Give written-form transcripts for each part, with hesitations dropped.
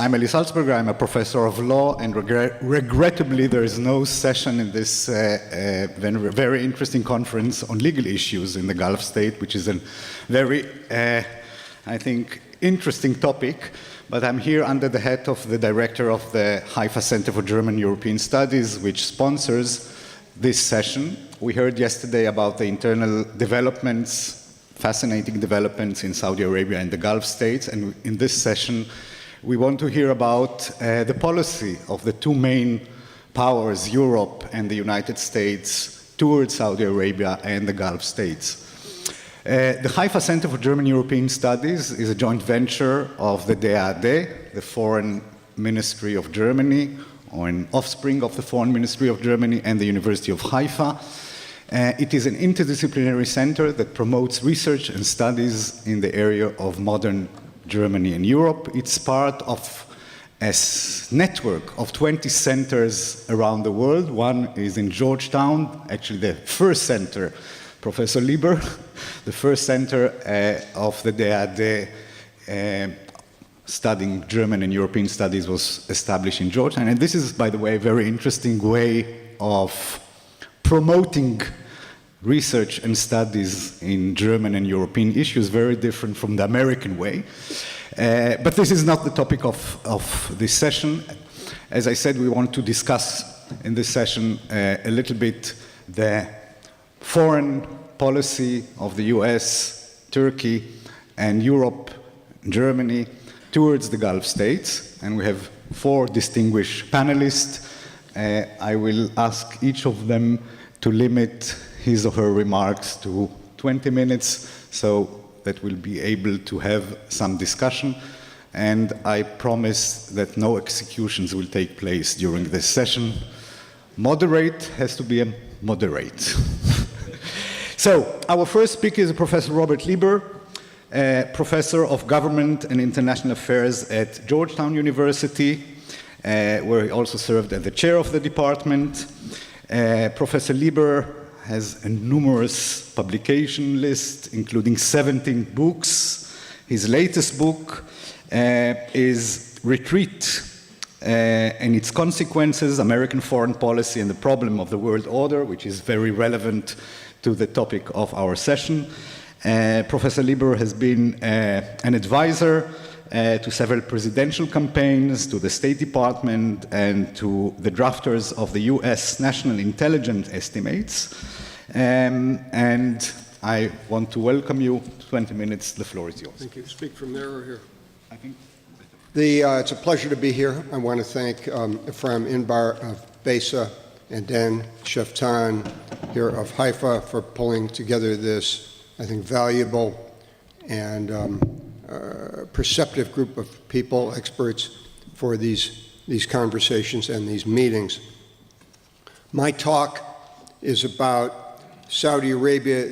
I'm Salzberger. I'm a professor of law, and regrettably there is no session in this very interesting conference on legal issues in the Gulf state, which is a very, I think, interesting topic. But I'm here under the hat of the director of the Haifa Center for German European Studies, which sponsors this session. We heard yesterday about the internal developments, fascinating developments in Saudi Arabia and the Gulf states, and in this session we want to hear about the policy of the two main powers, Europe and the United States, towards Saudi Arabia and the Gulf states. The Haifa Center for German European Studies is a joint venture of the DAAD, the Foreign Ministry of Germany, or an offspring of the Foreign Ministry of Germany, and the University of Haifa. It is an interdisciplinary center that promotes research and studies in the area of modern Germany and Europe. It's part of a network of 20 centers around the world. One is in Georgetown, actually the first center, Professor Lieber, the first center of the DAAD studying German and European studies was established in Georgetown. And this is, by the way, a very interesting way of promoting research and studies in German and European issues, very different from the American way. But this is not the topic of this session. As I said, we want to discuss in this session a little bit the foreign policy of the US, Turkey, and Europe, Germany, towards the Gulf states. And we have 4 distinguished panelists. I will ask each of them to limit his or her remarks to 20 minutes so that we'll be able to have some discussion. And I promise that no executions will take place during this session. Moderate has to be a moderate. So our first speaker is Professor Robert Lieber, Professor of Government and International Affairs at Georgetown University, where he also served as the chair of the department. Professor Lieber has a numerous publication list, including 17 books. His latest book is Retreat and Its Consequences, American Foreign Policy and the Problem of the World Order, which is very relevant to the topic of our session. Professor Lieber has been an advisor to several presidential campaigns, to the State Department, and to the drafters of the US National Intelligence Estimates. And I want to welcome you. 20 minutes, the floor is yours. Thank you. Speak from there or here? I think. It's a pleasure to be here. I want to thank Ephraim Inbar of BESA and Dan Sheftan here of Haifa for pulling together this, I think, valuable and perceptive group of people, experts, for these conversations and these meetings. My talk is about Saudi Arabia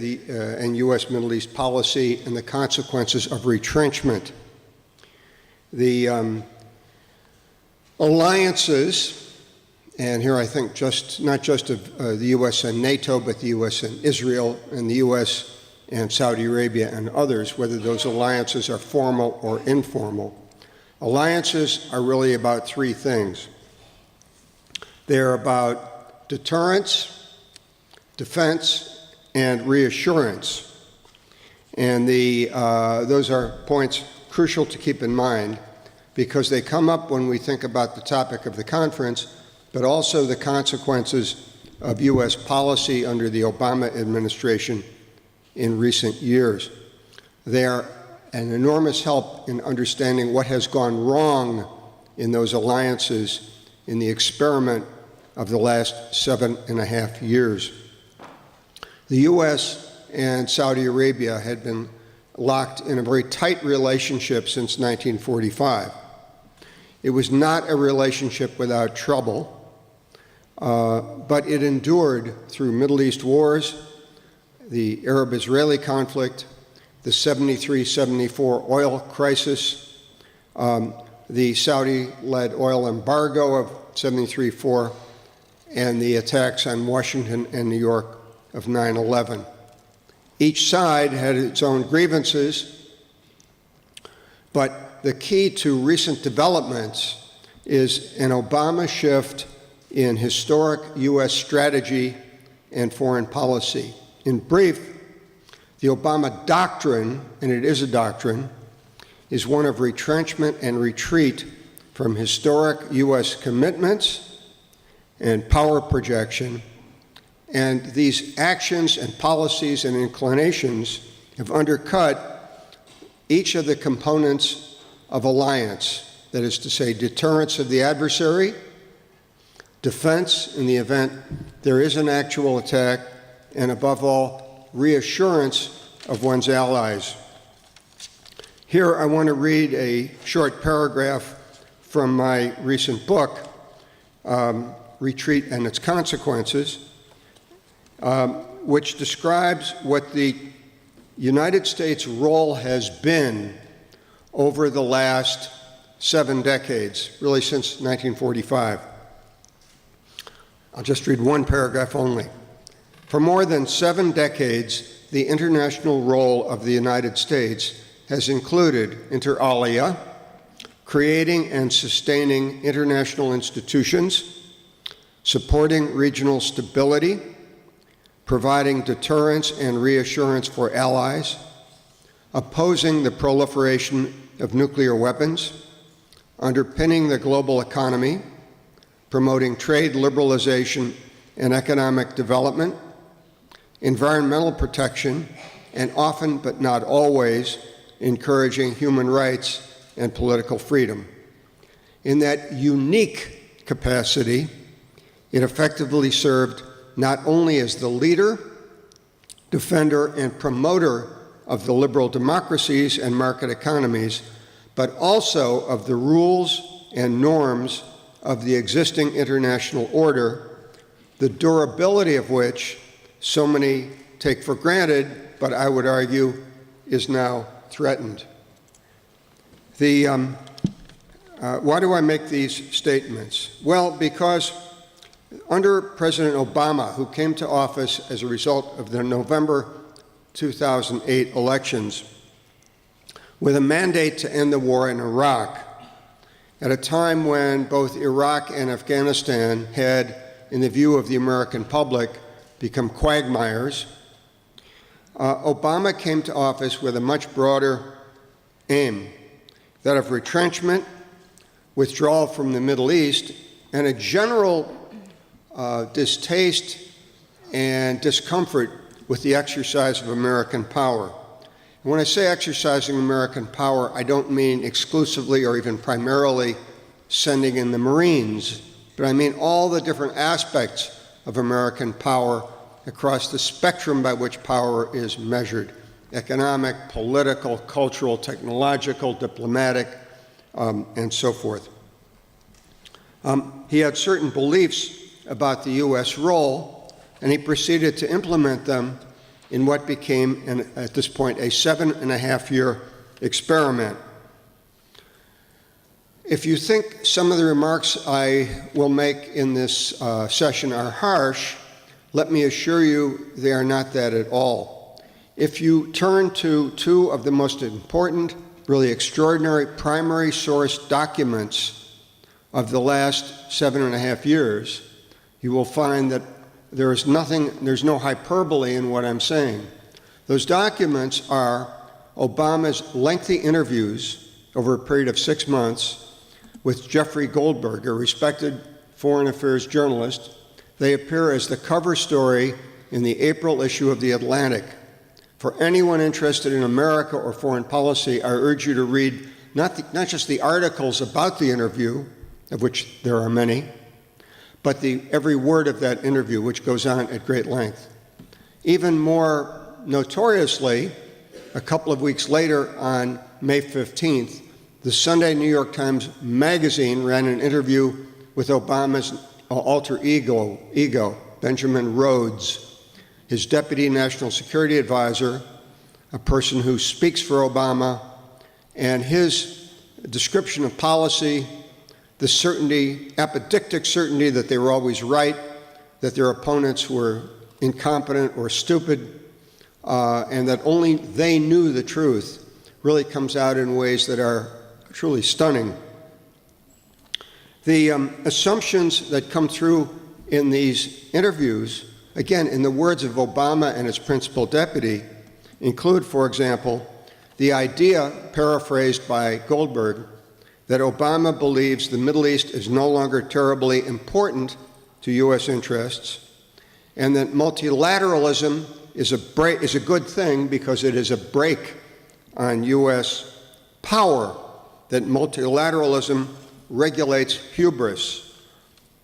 and U.S. Middle East policy and the consequences of retrenchment. The alliances, and here I think not just of the U.S. and NATO, but the U.S. and Israel and the U.S. and Saudi Arabia and others, whether those alliances are formal or informal. Alliances are really about 3 things. They're about deterrence, defense, and reassurance. And those are points crucial to keep in mind because they come up when we think about the topic of the conference, but also the consequences of U.S. policy under the Obama administration in recent years. They are an enormous help in understanding what has gone wrong in those alliances in the experiment of the last 7.5 years. The U.S. and Saudi Arabia had been locked in a very tight relationship since 1945. It was not a relationship without trouble, but it endured through Middle East wars, the Arab-Israeli conflict, the 73-74 oil crisis, the Saudi-led oil embargo of 73-4, and the attacks on Washington and New York of 9/11. Each side had its own grievances, but the key to recent developments is an Obama shift in historic U.S. strategy and foreign policy. In brief, the Obama doctrine, and it is a doctrine, is one of retrenchment and retreat from historic U.S. commitments and power projection, and these actions and policies and inclinations have undercut each of the components of alliance, that is to say, deterrence of the adversary, defense in the event there is an actual attack, and above all, reassurance of one's allies. Here I want to read a short paragraph from my recent book, Retreat and Its Consequences, which describes what the United States' role has been over the last 7 decades, really since 1945. I'll just read one paragraph only. For more than 7 decades, the international role of the United States has included, inter alia, creating and sustaining international institutions, supporting regional stability, providing deterrence and reassurance for allies, opposing the proliferation of nuclear weapons, underpinning the global economy, promoting trade liberalization and economic development, environmental protection, and often, but not always, encouraging human rights and political freedom. In that unique capacity, it effectively served not only as the leader, defender, and promoter of the liberal democracies and market economies, but also of the rules and norms of the existing international order, the durability of which so many take for granted, but I would argue is now threatened. Why do I make these statements? Well, because under President Obama, who came to office as a result of the November 2008 elections, with a mandate to end the war in Iraq, at a time when both Iraq and Afghanistan had, in the view of the American public, become quagmires, Obama came to office with a much broader aim, that of retrenchment, withdrawal from the Middle East, and a general distaste and discomfort with the exercise of American power. And when I say exercising American power, I don't mean exclusively or even primarily sending in the Marines, but I mean all the different aspects of American power across the spectrum by which power is measured: economic, political, cultural, technological, diplomatic, and so forth. He had certain beliefs about the U.S. role, and he proceeded to implement them in what became, at this point, a 7.5-year experiment. If you think some of the remarks I will make in this session are harsh, let me assure you they are not that at all. If you turn to 2 of the most important, really extraordinary primary source documents of the last 7.5 years, you will find that there's no hyperbole in what I'm saying. Those documents are Obama's lengthy interviews over a period of 6 months with Jeffrey Goldberg, a respected foreign affairs journalist. They appear as the cover story in the April issue of The Atlantic. For anyone interested in America or foreign policy, I urge you to read not just the articles about the interview, of which there are many, but every word of that interview, which goes on at great length. Even more notoriously, a couple of weeks later, on May 15th, the Sunday New York Times Magazine ran an interview with Obama's alter ego, Benjamin Rhodes, his deputy national security advisor, a person who speaks for Obama, and his description of policy, the certainty, apodictic certainty that they were always right, that their opponents were incompetent or stupid, and that only they knew the truth, really comes out in ways that are truly stunning. The assumptions that come through in these interviews, again, in the words of Obama and his principal deputy, include, for example, the idea, paraphrased by Goldberg, that Obama believes the Middle East is no longer terribly important to U.S. interests, and that multilateralism is a good thing because it is a brake on U.S. power, that multilateralism regulates hubris.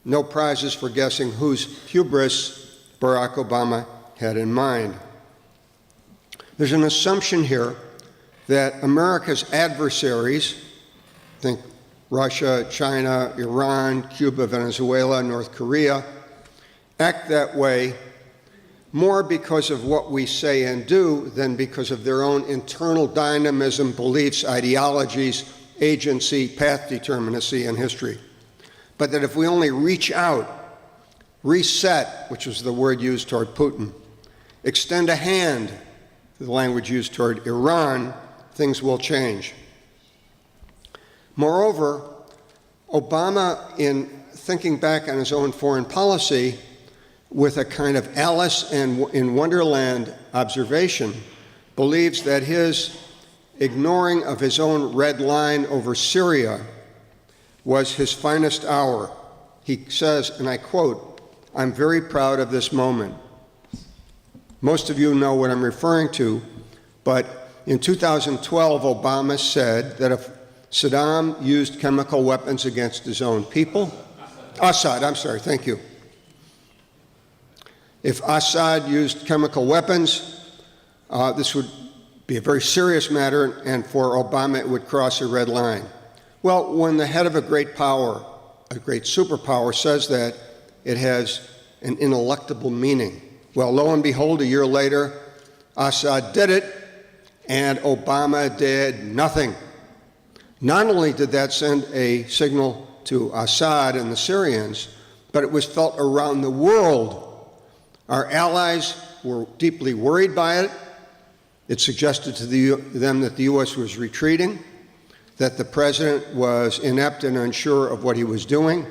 No prizes for guessing whose hubris Barack Obama had in mind. There's an assumption here that America's adversaries, think Russia, China, Iran, Cuba, Venezuela, North Korea, act that way more because of what we say and do than because of their own internal dynamism, beliefs, ideologies, agency, path determinacy, and history. But that if we only reach out, reset, which was the word used toward Putin, extend a hand, the language used toward Iran, things will change. Moreover, Obama, in thinking back on his own foreign policy, with a kind of Alice in Wonderland observation, believes that his ignoring of his own red line over Syria was his finest hour. He says, and I quote, "I'm very proud of this moment." Most of you know what I'm referring to, but in 2012, Obama said that if Saddam used chemical weapons against his own people, Assad, I'm sorry, thank you. If Assad used chemical weapons, this would be a very serious matter, and for Obama it would cross a red line. Well, when the head of a great power, a great superpower, says that, it has an ineluctable meaning. Well, lo and behold, a year later, Assad did it, and Obama did nothing. Not only did that send a signal to Assad and the Syrians, but it was felt around the world. Our allies were deeply worried by it. It suggested to them that the U.S. was retreating, that the president was inept and unsure of what he was doing,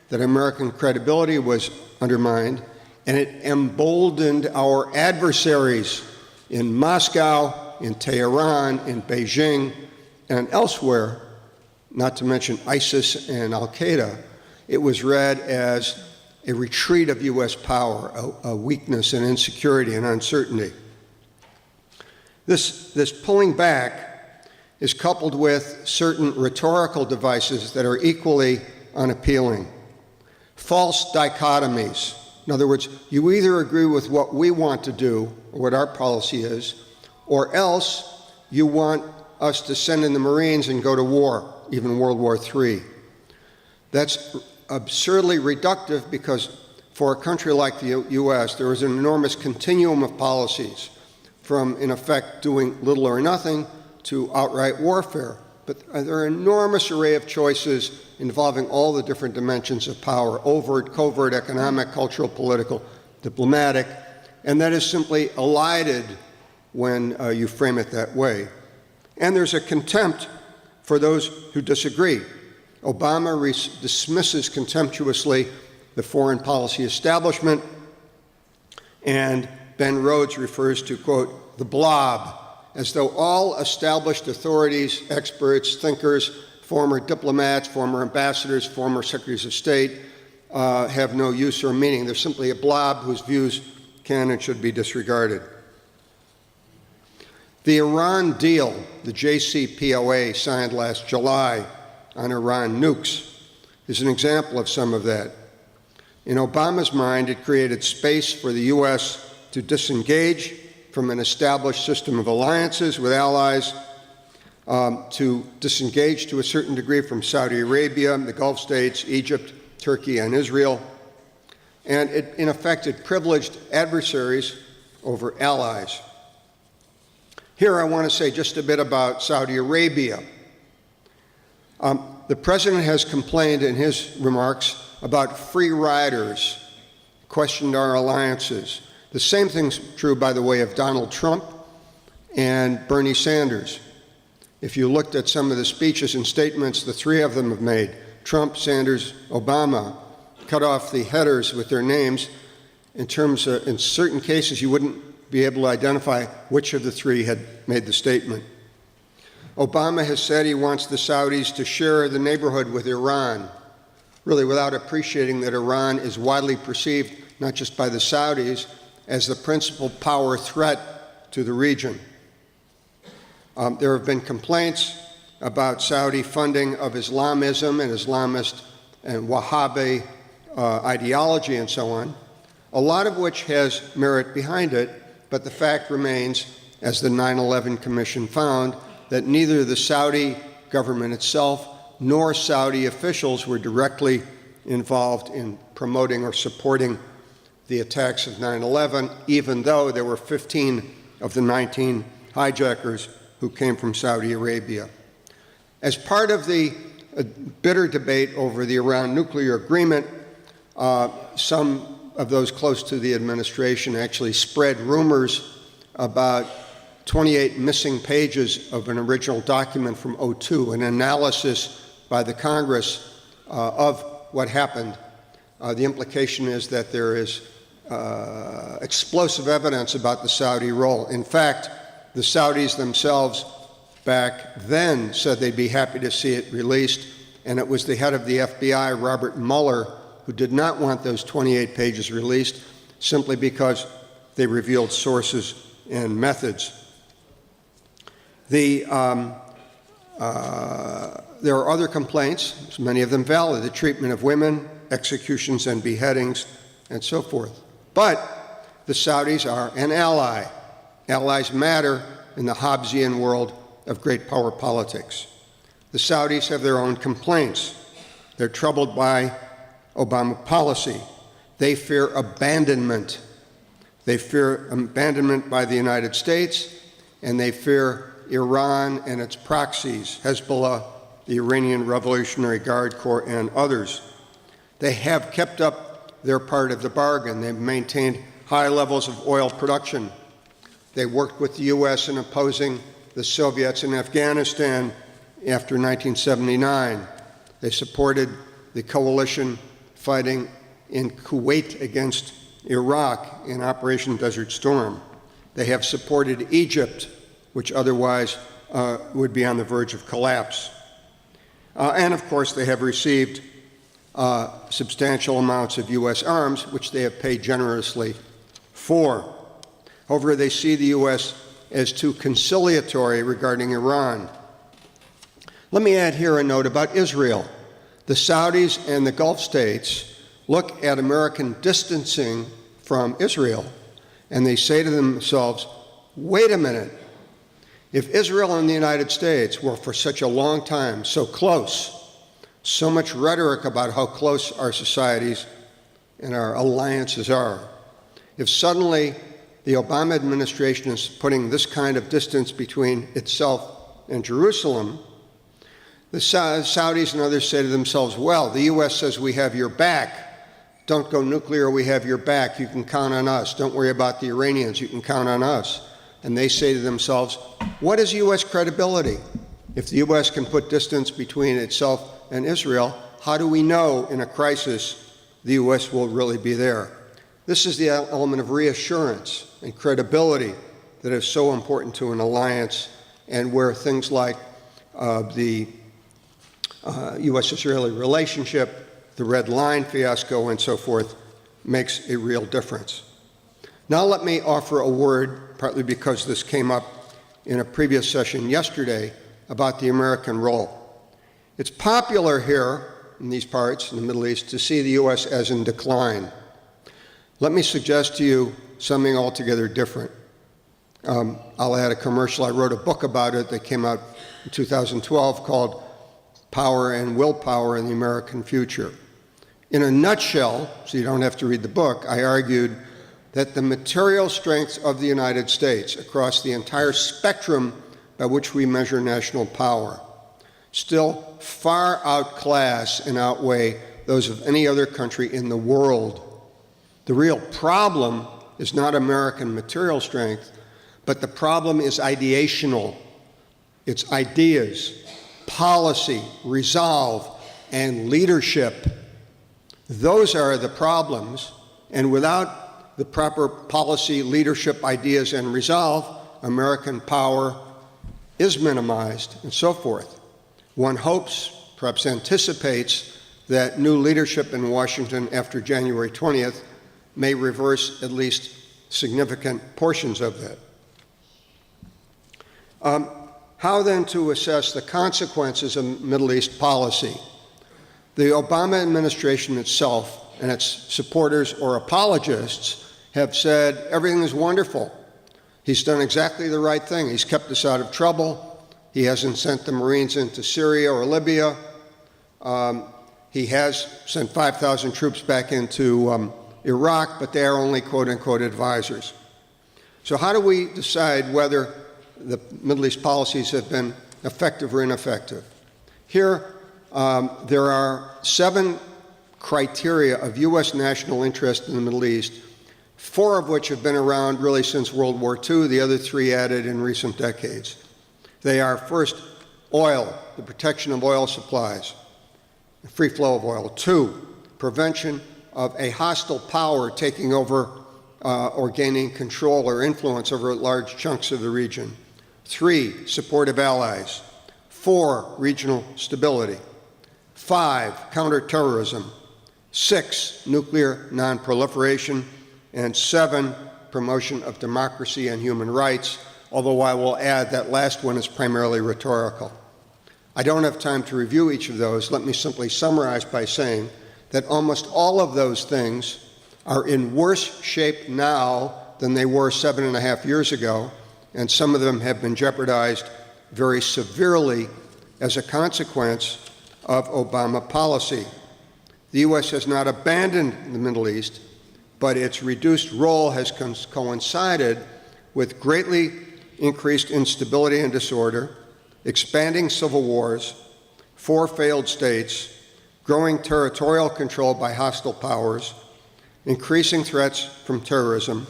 that American credibility was undermined, and it emboldened our adversaries in Moscow, in Tehran, in Beijing, and elsewhere, not to mention ISIS and Al-Qaeda. It was read as a retreat of U.S. power, a weakness and insecurity and uncertainty. This pulling back is coupled with certain rhetorical devices that are equally unappealing. False dichotomies. In other words, you either agree with what we want to do, or what our policy is, or else you want us to send in the Marines and go to war, even World War III. That's absurdly reductive because for a country like the U.S., there is an enormous continuum of policies, from, in effect, doing little or nothing to outright warfare. But there are an enormous array of choices involving all the different dimensions of power: overt, covert, economic, cultural, political, diplomatic, and that is simply elided when you frame it that way. And there's a contempt for those who disagree. Obama dismisses contemptuously the foreign policy establishment, and Ben Rhodes refers to, quote, the blob, as though all established authorities, experts, thinkers, former diplomats, former ambassadors, former secretaries of state have no use or meaning. They're simply a blob whose views can and should be disregarded. The Iran deal, the JCPOA signed last July on Iran nukes, is an example of some of that. In Obama's mind, it created space for the U.S. to disengage from an established system of alliances with allies, to disengage to a certain degree from Saudi Arabia, the Gulf states, Egypt, Turkey, and Israel. And it, in effect, it privileged adversaries over allies. Here I want to say just a bit about Saudi Arabia. The president has complained in his remarks about free riders, questioned our alliances. The same thing's true, by the way, of Donald Trump and Bernie Sanders. If you looked at some of the speeches and statements the three of them have made, Trump, Sanders, Obama, cut off the headers with their names. In certain cases, you wouldn't be able to identify which of the three had made the statement. Obama has said he wants the Saudis to share the neighborhood with Iran, really without appreciating that Iran is widely perceived, not just by the Saudis, as the principal power threat to the region. There have been complaints about Saudi funding of Islamism and Islamist and Wahhabi ideology and so on, a lot of which has merit behind it, but the fact remains, as the 9/11 Commission found, that neither the Saudi government itself nor Saudi officials were directly involved in promoting or supporting the attacks of 9/11, even though there were 15 of the 19 hijackers who came from Saudi Arabia. As part of the bitter debate over the Iran nuclear agreement, some of those close to the administration actually spread rumors about 28 missing pages of an original document from '02, an analysis by the Congress of what happened. The implication is that there is explosive evidence about the Saudi role. In fact, the Saudis themselves back then said they'd be happy to see it released, and it was the head of the FBI, Robert Mueller, who did not want those 28 pages released simply because they revealed sources and methods. There are other complaints, many of them valid, the treatment of women, executions and beheadings, and so forth. But the Saudis are an ally. Allies matter in the Hobbesian world of great power politics. The Saudis have their own complaints. They're troubled by Obama policy. They fear abandonment. They fear abandonment by the United States, and they fear Iran and its proxies, Hezbollah, the Iranian Revolutionary Guard Corps, and others. They have kept up their part of the bargain. They've maintained high levels of oil production. They worked with the U.S. in opposing the Soviets in Afghanistan after 1979. They supported the coalition fighting in Kuwait against Iraq in Operation Desert Storm. They have supported Egypt, which otherwise would be on the verge of collapse. And of course, they have received substantial amounts of U.S. arms, which they have paid generously for. However, they see the U.S. as too conciliatory regarding Iran. Let me add here a note about Israel. The Saudis and the Gulf states look at American distancing from Israel, and they say to themselves, wait a minute, if Israel and the United States were for such a long time so close, so much rhetoric about how close our societies and our alliances are, if suddenly the Obama administration is putting this kind of distance between itself and Jerusalem, the Saudis and others say to themselves, well, the U.S. says we have your back. Don't go nuclear, we have your back. You can count on us. Don't worry about the Iranians. You can count on us. And they say to themselves, what is U.S. credibility? If the U.S. can put distance between itself and Israel, how do we know in a crisis the U.S. will really be there? This is the element of reassurance and credibility that is so important to an alliance, and where things like the U.S.-Israeli relationship, the Red Line fiasco, and so forth, makes a real difference. Now let me offer a word, partly because this came up in a previous session yesterday, about the American role. It's popular here in these parts, in the Middle East, to see the U.S. as in decline. Let me suggest to you something altogether different. I'll add a commercial. I wrote a book about it that came out in 2012 called Power and Willpower in the American Future. In a nutshell, so you don't have to read the book, I argued that the material strengths of the United States across the entire spectrum by which we measure national power still far outclass and outweigh those of any other country in the world. The real problem is not American material strength, but the problem is ideational. It's ideas, policy, resolve, and leadership. Those are the problems, and without the proper policy, leadership, ideas, and resolve, American power is minimized, and so forth. One hopes, perhaps anticipates, that new leadership in Washington after January 20th may reverse at least significant portions of that. How then to assess the consequences of Middle East policy? The Obama administration itself and its supporters or apologists have said everything is wonderful. He's done exactly the right thing. He's kept us out of trouble. He hasn't sent the Marines into Syria or Libya. He has sent 5,000 troops back into Iraq, but they are only quote-unquote advisors. So how do we decide whether the Middle East policies have been effective or ineffective? Here, there are 7 criteria of U.S. national interest in the Middle East, 4 of which have been around really since World War II, the other 3 added in recent decades. They are, first, oil, the protection of oil supplies, the free flow of oil. 2, prevention of a hostile power taking over or gaining control or influence over large chunks of the region. 3, support of allies. 4, regional stability. 5, counterterrorism. 6, nuclear nonproliferation. And 7, promotion of democracy and human rights, although I will add that last one is primarily rhetorical. I don't have time to review each of those. Let me simply summarize by saying that almost all of those things are in worse shape now than they were 7.5 years ago, and some of them have been jeopardized very severely as a consequence of Obama policy. The U.S. has not abandoned the Middle East, but its reduced role has coincided with greatly increased instability and disorder, expanding civil wars, 4 failed states, growing territorial control by hostile powers, increasing threats from terrorism,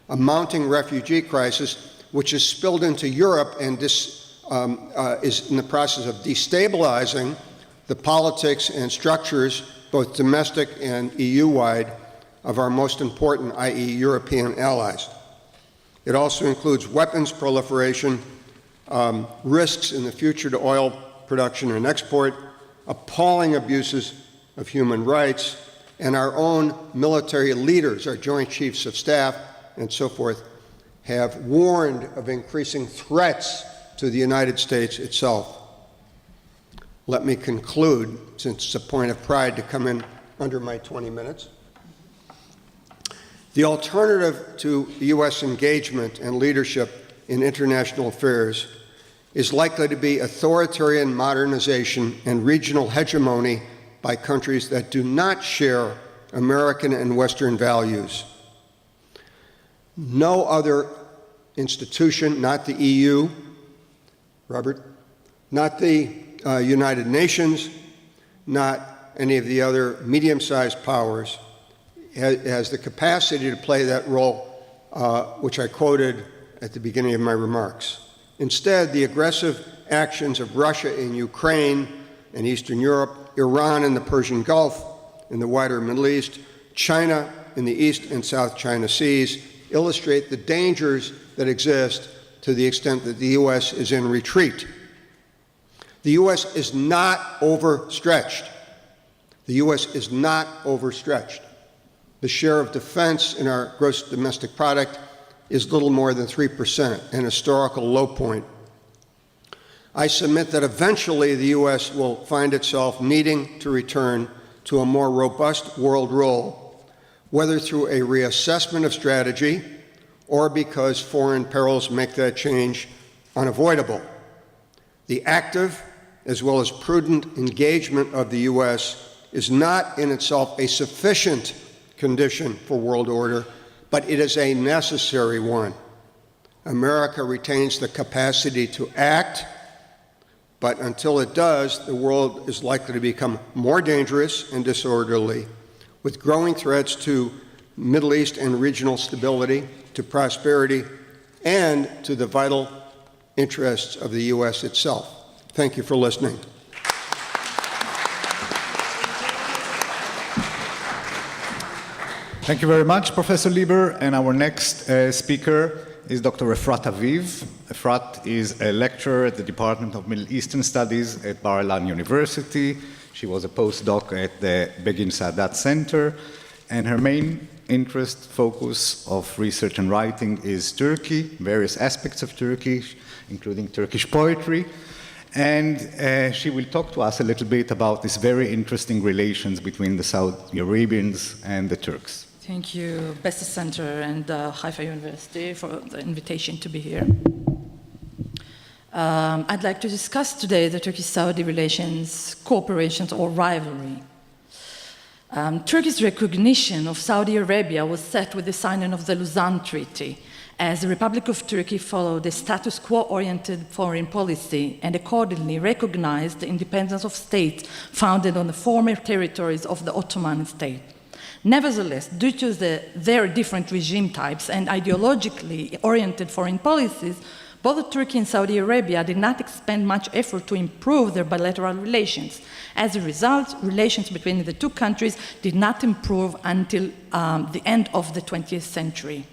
a mounting refugee crisis, which has spilled into Europe and is in the process of destabilizing the politics and structures, both domestic and EU-wide, of our most important, i.e. European allies. It also includes weapons proliferation, risks in the future to oil production and export, appalling abuses of human rights, and our own military leaders, our Joint Chiefs of Staff, and so forth, have warned of increasing threats to the United States itself. Let me conclude, since it's a point of pride to come in under my 20 minutes. The alternative to U.S. engagement and leadership in international affairs is likely to be authoritarian modernization and regional hegemony by countries that do not share American and Western values. No other institution, not the EU, Robert, not the United Nations, not any of the other medium-sized powers, has the capacity to play that role, which I quoted at the beginning of my remarks. Instead, the aggressive actions of Russia in Ukraine and Eastern Europe, Iran in the Persian Gulf, in the wider Middle East, China in the East and South China Seas, illustrate the dangers that exist to the extent that the U.S. is in retreat. The U.S. is not overstretched. The U.S. is not overstretched. The share of defense in our gross domestic product is little more than 3%, an historical low point. I submit that eventually the U.S. will find itself needing to return to a more robust world role, whether through a reassessment of strategy or because foreign perils make that change unavoidable. The active as well as prudent engagement of the U.S. is not in itself a sufficient condition for world order, but it is a necessary one. America retains the capacity to act, but until it does, the world is likely to become more dangerous and disorderly, with growing threats to Middle East and regional stability, to prosperity, and to the vital interests of the U.S. itself. Thank you for listening. Thank you very much, Professor Lieber. And our next speaker is Dr. Efrat Aviv. Efrat is a lecturer at the Department of Middle Eastern Studies at Bar-Ilan University. She was a postdoc at the Begin Saadat Center, and her main interest, focus of research and writing is Turkey, various aspects of Turkey, including Turkish poetry. And she will talk to us a little bit about these very interesting relations between the Saudi Arabians and the Turks. Thank you, BESA Center and Haifa University for the invitation to be here. I'd like to discuss today the Turkish-Saudi relations, cooperation or rivalry. Turkey's recognition of Saudi Arabia was set with the signing of the Lausanne Treaty, as the Republic of Turkey followed a status quo-oriented foreign policy and accordingly recognized the independence of states founded on the former territories of the Ottoman state. Nevertheless, due to their different regime types and ideologically oriented foreign policies, both Turkey and Saudi Arabia did not expend much effort to improve their bilateral relations. As a result, relations between the two countries did not improve until the end of the 20th century.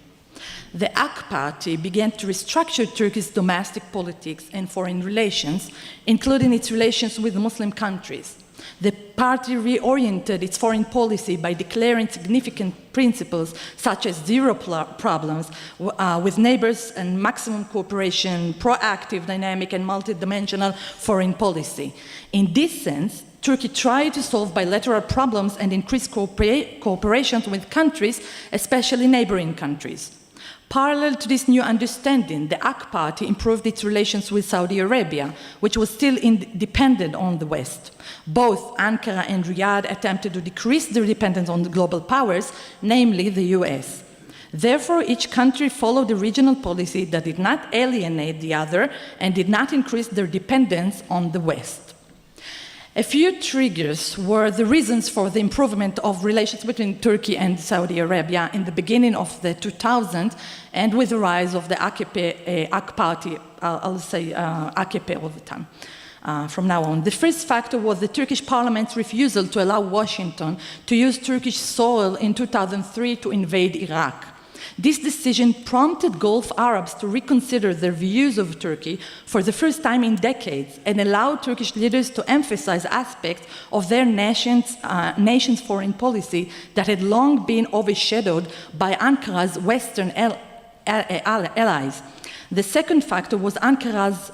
The AK Party began to restructure Turkey's domestic politics and foreign relations, including its relations with Muslim countries. The party reoriented its foreign policy by declaring significant principles such as zero problems with neighbors and maximum cooperation, proactive, dynamic, and multidimensional foreign policy. In this sense, Turkey tried to solve bilateral problems and increase cooperation with countries, especially neighboring countries. Parallel to this new understanding, the AK Party improved its relations with Saudi Arabia, which was still dependent on the West. Both Ankara and Riyadh attempted to decrease their dependence on the global powers, namely the US. Therefore, each country followed a regional policy that did not alienate the other and did not increase their dependence on the West. A few triggers were the reasons for the improvement of relations between Turkey and Saudi Arabia in the beginning of the 2000s and with the rise of the AK Party, I'll say AKP all the time. From now on. The first factor was the Turkish parliament's refusal to allow Washington to use Turkish soil in 2003 to invade Iraq. This decision prompted Gulf Arabs to reconsider their views of Turkey for the first time in decades and allowed Turkish leaders to emphasize aspects of their nation's foreign policy that had long been overshadowed by Ankara's Western allies. The second factor was Ankara's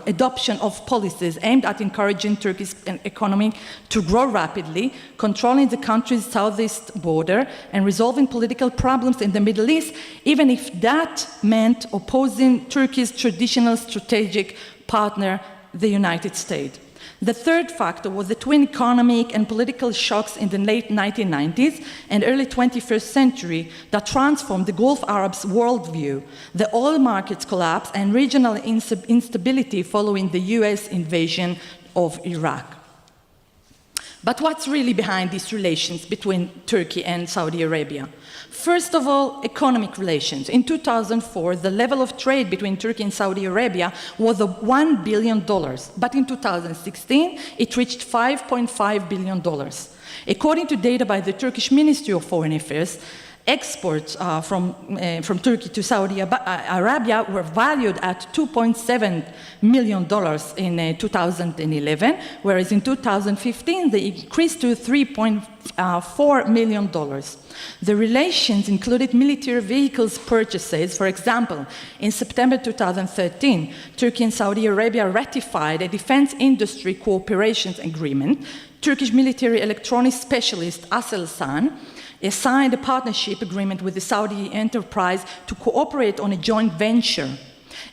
adoption of policies aimed at encouraging Turkey's economy to grow rapidly, controlling the country's southeast border, and resolving political problems in the Middle East, even if that meant opposing Turkey's traditional strategic partner, the United States. The third factor was the twin economic and political shocks in the late 1990s and early 21st century that transformed the Gulf Arabs' worldview, the oil market's collapse, and regional instability following the US invasion of Iraq. But what's really behind these relations between Turkey and Saudi Arabia? First of all, economic relations. In 2004, the level of trade between Turkey and Saudi Arabia was $1 billion, but in 2016, it reached $5.5 billion. According to data by the Turkish Ministry of Foreign Affairs, exports from Turkey to Saudi Arabia were valued at $2.7 million in 2011, whereas in 2015 they increased to $3.4 million. The relations included military vehicles purchases. For example, in September 2013, Turkey and Saudi Arabia ratified a defense industry cooperation agreement. Turkish military electronics specialist Aselsan signed a partnership agreement with the Saudi enterprise to cooperate on a joint venture.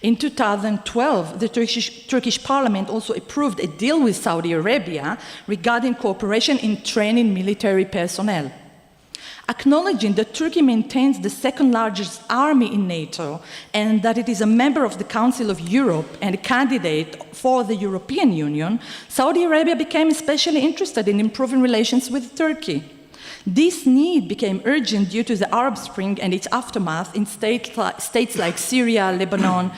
In 2012, the Turkish parliament also approved a deal with Saudi Arabia regarding cooperation in training military personnel. Acknowledging that Turkey maintains the second largest army in NATO and that it is a member of the Council of Europe and a candidate for the European Union, Saudi Arabia became especially interested in improving relations with Turkey. This need became urgent due to the Arab Spring and its aftermath in states like Syria, Lebanon,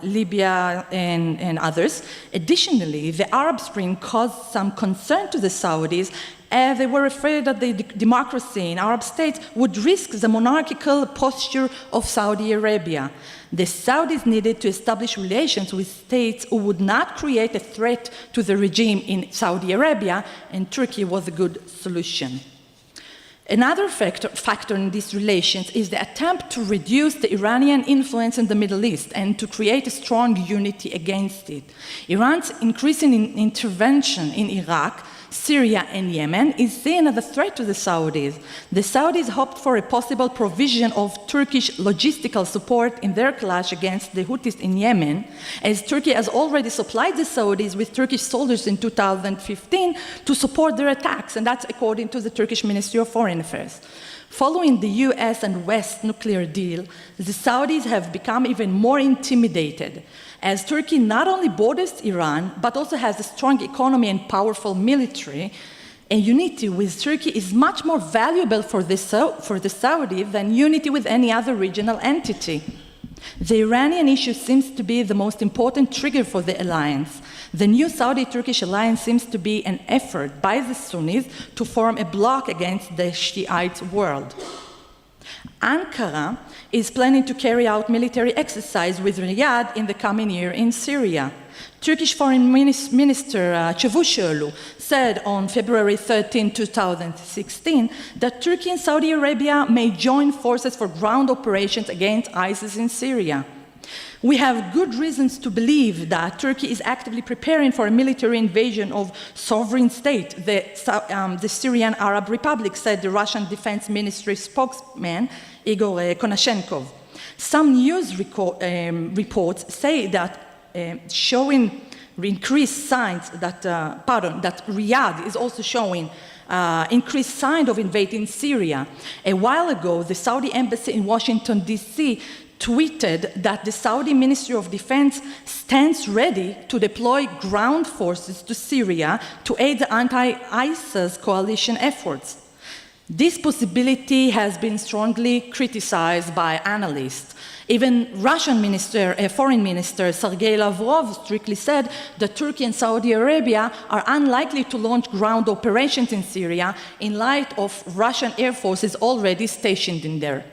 Libya, and others. Additionally, the Arab Spring caused some concern to the Saudis, as they were afraid that the democracy in Arab states would risk the monarchical posture of Saudi Arabia. The Saudis needed to establish relations with states who would not create a threat to the regime in Saudi Arabia, and Turkey was a good solution. Another factor in these relations is the attempt to reduce the Iranian influence in the Middle East and to create a strong unity against it. Iran's increasing intervention in Iraq, Syria, and Yemen is seen as a threat to the Saudis. The Saudis hoped for a possible provision of Turkish logistical support in their clash against the Houthis in Yemen, as Turkey has already supplied the Saudis with Turkish soldiers in 2015 to support their attacks, and that's according to the Turkish Ministry of Foreign Affairs. Following the US and West nuclear deal, the Saudis have become even more intimidated, as Turkey not only borders Iran, but also has a strong economy and powerful military, and unity with Turkey is much more valuable for the Saudis than unity with any other regional entity. The Iranian issue seems to be the most important trigger for the alliance. The new Saudi-Turkish alliance seems to be an effort by the Sunnis to form a bloc against the Shiite world. Ankara is planning to carry out military exercise with Riyadh in the coming year in Syria. Turkish Foreign Minister Çavuşoğlu said on February 13, 2016, that Turkey and Saudi Arabia may join forces for ground operations against ISIS in Syria. We have good reasons to believe that Turkey is actively preparing for a military invasion of sovereign state, the Syrian Arab Republic, said the Russian Defense Ministry spokesman, Igor Konashenkov. Some news reports say that showing increased signs that Riyadh is also showing increased signs of invading Syria. A while ago, the Saudi embassy in Washington, D.C. tweeted that the Saudi Ministry of Defense stands ready to deploy ground forces to Syria to aid the anti-ISIS coalition efforts. This possibility has been strongly criticized by analysts. Even Russian Foreign Minister Sergei Lavrov strictly said that Turkey and Saudi Arabia are unlikely to launch ground operations in Syria in light of Russian air forces already stationed in there.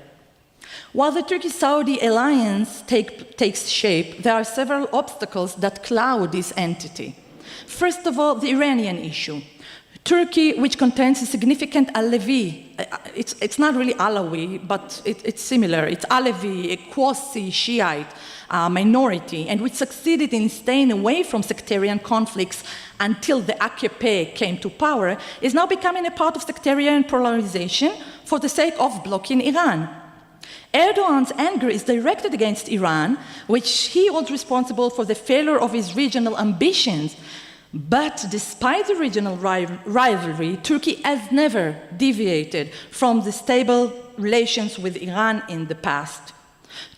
While the Turkey-Saudi alliance takes shape, there are several obstacles that cloud this entity. First of all, the Iranian issue. Turkey, which contains a significant Alevi, it's not really Alawi, but it's similar. It's Alevi, a quasi-Shiite minority, and which succeeded in staying away from sectarian conflicts until the AKP came to power, is now becoming a part of sectarian polarization for the sake of blocking Iran. Erdogan's anger is directed against Iran, which he holds responsible for the failure of his regional ambitions. But despite the regional rivalry, Turkey has never deviated from the stable relations with Iran in the past.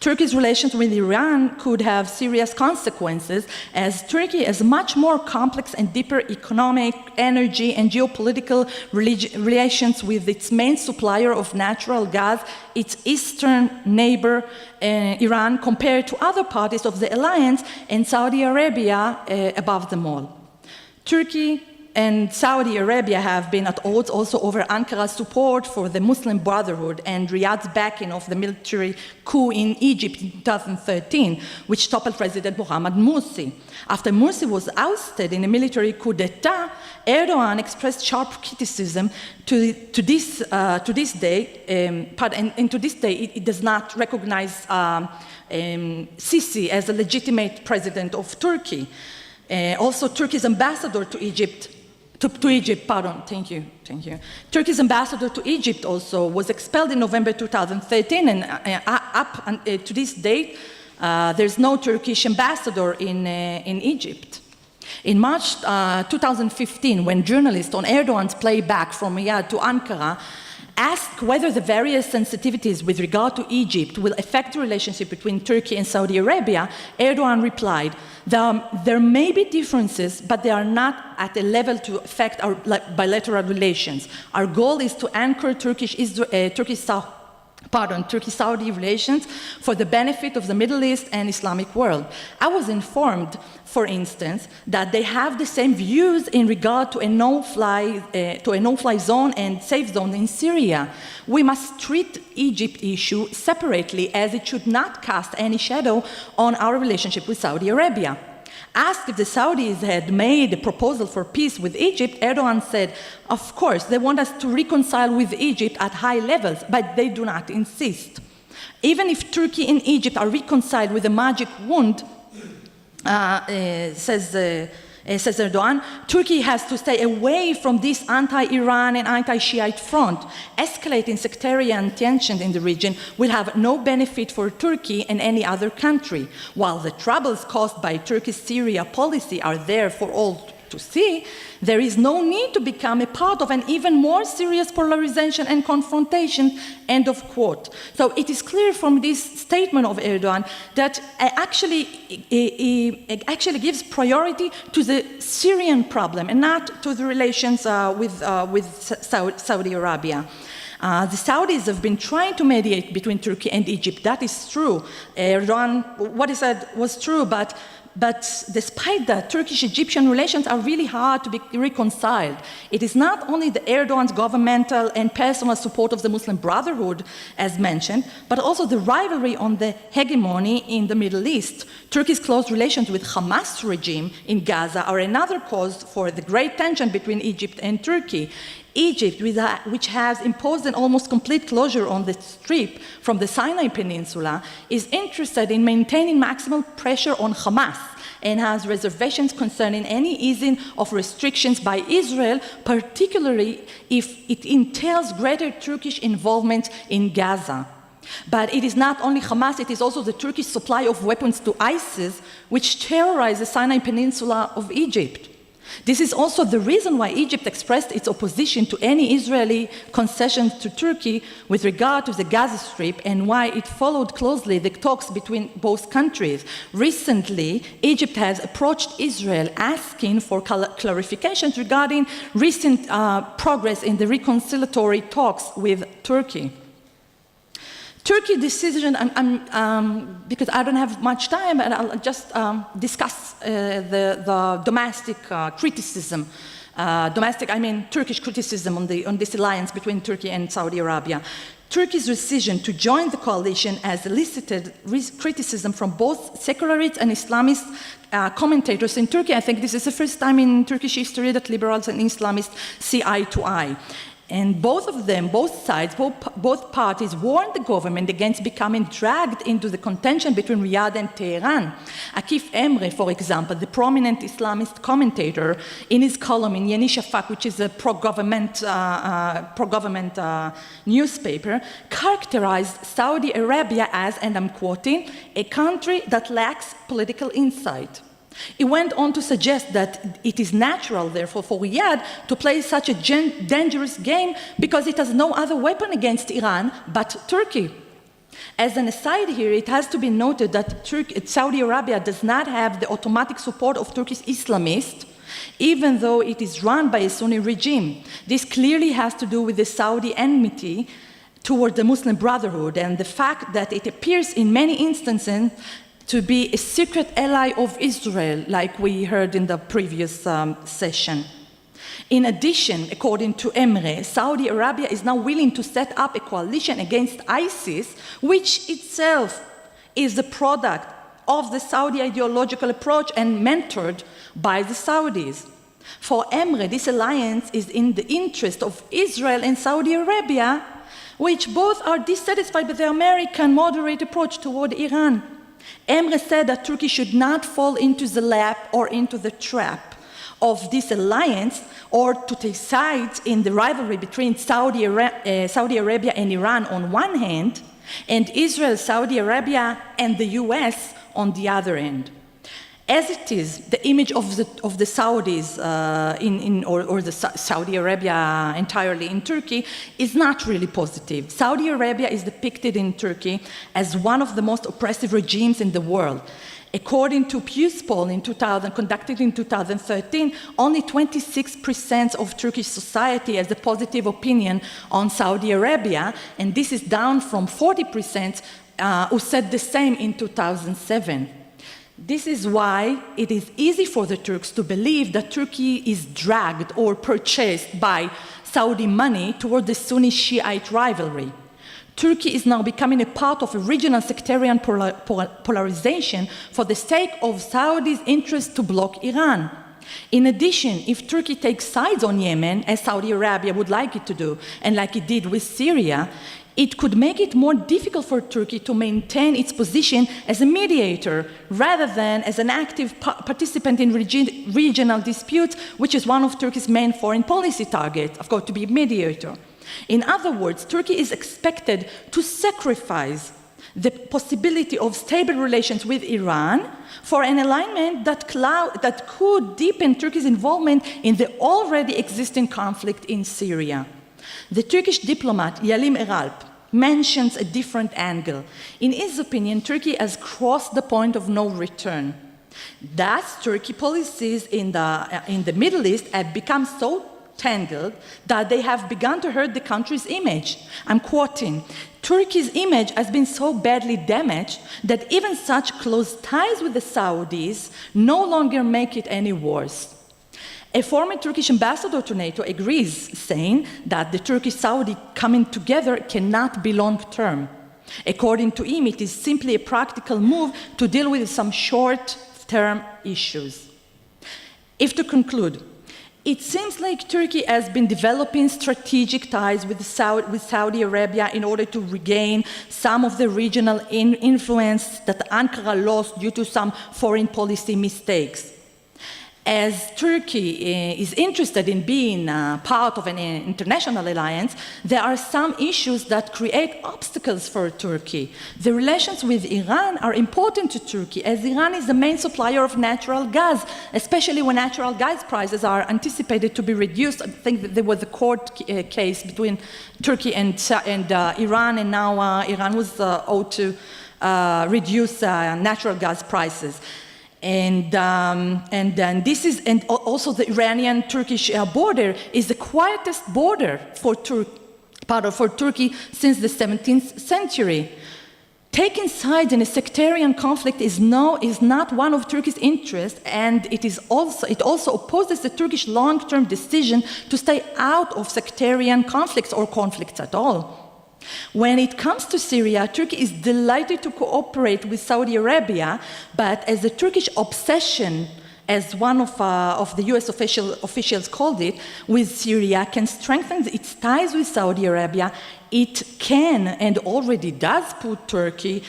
Turkey's relations with Iran could have serious consequences, as Turkey has much more complex and deeper economic, energy, and geopolitical relations with its main supplier of natural gas, its eastern neighbor, Iran, compared to other parties of the alliance, and Saudi Arabia above them all. Turkey and Saudi Arabia have been at odds also over Ankara's support for the Muslim Brotherhood and Riyadh's backing of the military coup in Egypt in 2013, which toppled President Mohamed Morsi. After Morsi was ousted in a military coup d'etat, Erdogan expressed sharp criticism to this day, and to this day it does not recognize Sisi as a legitimate president of Turkey. Also, Turkey's ambassador to Egypt, Turkey's ambassador to Egypt also was expelled in November 2013, and up to this date, there's no Turkish ambassador in Egypt. In March 2015, when journalists on Erdogan's playback from Riyadh to Ankara Asked whether the various sensitivities with regard to Egypt will affect the relationship between Turkey and Saudi Arabia, Erdogan replied, there may be differences, but they are not at a level to affect our bilateral relations. Our goal is to anchor Turkey-Saudi relations for the benefit of the Middle East and Islamic world. I was informed, for instance, that they have the same views in regard to a no-fly zone and safe zone in Syria. We must treat Egypt issue separately, as it should not cast any shadow on our relationship with Saudi Arabia. Asked if the Saudis had made a proposal for peace with Egypt, Erdogan said, of course, they want us to reconcile with Egypt at high levels, but they do not insist. Even if Turkey and Egypt are reconciled with a magic wand, says Erdogan, Turkey has to stay away from this anti-Iran and anti-Shiite front. Escalating sectarian tension in the region will have no benefit for Turkey and any other country. While the troubles caused by Turkey's Syria policy are there for all to see, there is no need to become a part of an even more serious polarization and confrontation, end of quote. So it is clear from this statement of Erdogan that he actually gives priority to the Syrian problem and not to the relations with Saudi Arabia. The Saudis have been trying to mediate between Turkey and Egypt. That is true. Erdogan, what he said was true, but despite that, Turkish-Egyptian relations are really hard to be reconciled. It is not only the Erdogan's governmental and personal support of the Muslim Brotherhood, as mentioned, but also the rivalry on the hegemony in the Middle East. Turkey's close relations with Hamas regime in Gaza are another cause for the great tension between Egypt and Turkey. Egypt, which has imposed an almost complete closure on the Strip from the Sinai Peninsula, is interested in maintaining maximal pressure on Hamas and has reservations concerning any easing of restrictions by Israel, particularly if it entails greater Turkish involvement in Gaza. But it is not only Hamas, it is also the Turkish supply of weapons to ISIS, which terrorize the Sinai Peninsula of Egypt. This is also the reason why Egypt expressed its opposition to any Israeli concessions to Turkey with regard to the Gaza Strip, and why it followed closely the talks between both countries. Recently, Egypt has approached Israel asking for clarifications regarding recent progress in the reconciliatory talks with Turkey. Turkey decision, because I don't have much time, and I'll just discuss the domestic criticism, Turkish criticism on this alliance between Turkey and Saudi Arabia. Turkey's decision to join the coalition has elicited criticism from both secularists and Islamist commentators in Turkey. I think this is the first time in Turkish history that liberals and Islamists see eye to eye. And both parties warned the government against becoming dragged into the contention between Riyadh and Tehran. Akif Emre, for example, the prominent Islamist commentator, in his column in Yeni Shafak, which is a pro-government newspaper, characterized Saudi Arabia as, and I'm quoting, a country that lacks political insight. It went on to suggest that it is natural, therefore, for Riyadh to play such a dangerous game because it has no other weapon against Iran but Turkey. As an aside here, it has to be noted that Saudi Arabia does not have the automatic support of Turkish Islamists, even though it is run by a Sunni regime. This clearly has to do with the Saudi enmity toward the Muslim Brotherhood and the fact that it appears in many instances to be a secret ally of Israel, like we heard in the previous session. In addition, according to Emre, Saudi Arabia is now willing to set up a coalition against ISIS, which itself is the product of the Saudi ideological approach and mentored by the Saudis. For Emre, this alliance is in the interest of Israel and Saudi Arabia, which both are dissatisfied with the American moderate approach toward Iran. Emre said that Turkey should not fall into the lap or into the trap of this alliance or to take sides in the rivalry between Saudi Arabia and Iran on one hand, and Israel, Saudi Arabia, and the US on the other end. As it is, the image of the Saudis or the Saudi Arabia entirely in Turkey is not really positive. Saudi Arabia is depicted in Turkey as one of the most oppressive regimes in the world. According to Pew's poll conducted in 2013, only 26% of Turkish society has a positive opinion on Saudi Arabia, and this is down from 40% who said the same in 2007. This is why it is easy for the Turks to believe that Turkey is dragged or purchased by Saudi money toward the Sunni-Shiite rivalry. Turkey is now becoming a part of a regional sectarian polarization for the sake of Saudi's interest to block Iran. In addition, if Turkey takes sides on Yemen, as Saudi Arabia would like it to do, and like it did with Syria, it could make it more difficult for Turkey to maintain its position as a mediator rather than as an active participant in regional disputes, which is one of Turkey's main foreign policy targets, of course, to be a mediator. In other words, Turkey is expected to sacrifice the possibility of stable relations with Iran for an alignment that could deepen Turkey's involvement in the already existing conflict in Syria. The Turkish diplomat Yalim Eralp mentions a different angle. In his opinion, Turkey has crossed the point of no return. Thus, Turkey policies in the Middle East have become so tangled that they have begun to hurt the country's image. I'm quoting, "Turkey's image has been so badly damaged that even such close ties with the Saudis no longer make it any worse." A former Turkish ambassador to NATO agrees, saying that the Turkish-Saudi coming together cannot be long-term. According to him, it is simply a practical move to deal with some short-term issues. If to conclude, it seems like Turkey has been developing strategic ties with Saudi Arabia in order to regain some of the regional influence that Ankara lost due to some foreign policy mistakes. As Turkey is interested in being part of an international alliance, there are some issues that create obstacles for Turkey. The relations with Iran are important to Turkey, as Iran is the main supplier of natural gas, especially when natural gas prices are anticipated to be reduced. I think that there was a court case between Turkey and Iran, and now Iran was owed to reduce natural gas prices. And also the Iranian-Turkish border is the quietest border for Turkey since the 17th century. Taking sides in a sectarian conflict is not one of Turkey's interests, and it also opposes the Turkish long-term decision to stay out of sectarian conflicts or conflicts at all. When it comes to Syria, Turkey is delighted to cooperate with Saudi Arabia, but as the Turkish obsession, as one of the US officials called it, with Syria can strengthen its ties with Saudi Arabia, it can and already does put Turkey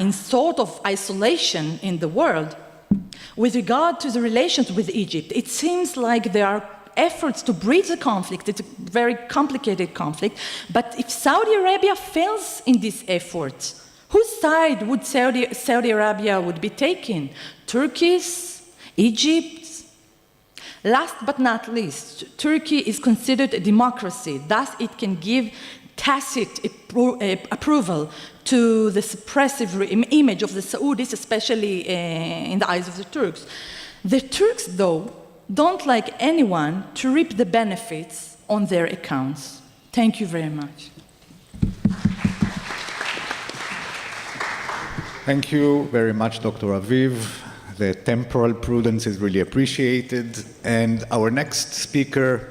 in sort of isolation in the world. With regard to the relations with Egypt, it seems like there are efforts to bridge the conflict. It's a very complicated conflict. But if Saudi Arabia fails in these efforts, whose side would Saudi Arabia would be taking? Turkey's? Egypt's? Last but not least, Turkey is considered a democracy. Thus, it can give tacit approval to the suppressive image of the Saudis, especially in the eyes of the Turks. The Turks, though, don't like anyone to reap the benefits on their accounts. Thank you very much. Thank you very much, Dr. Aviv. The temporal prudence is really appreciated. And our next speaker,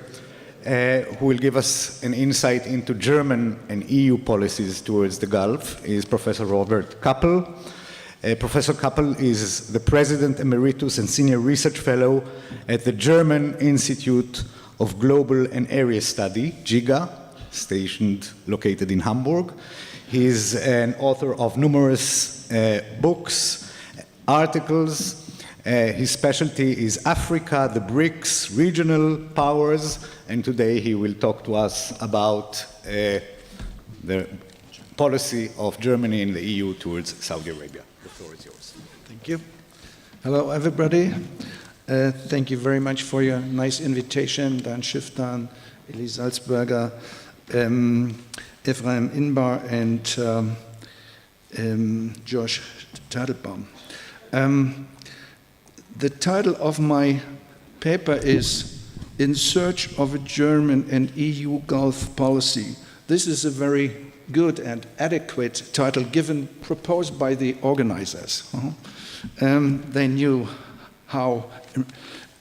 who will give us an insight into German and EU policies towards the Gulf, is Professor Robert Kappel. Professor Kappel is the President Emeritus and Senior Research Fellow at the German Institute of Global and Area Study, GIGA, located in Hamburg. He is an author of numerous books, articles. His specialty is Africa, the BRICS, regional powers, and today he will talk to us about the policy of Germany and the EU towards Saudi Arabia. The floor is yours. Thank you. Hello, everybody. Thank you very much for your nice invitation, Dan Schifftan, Eli Salzberger, Ephraim Inbar, and Josh Tadelbaum. The title of my paper is In Search of a German and EU Gulf Policy. This is a very good and adequate title proposed by the organizers. They knew how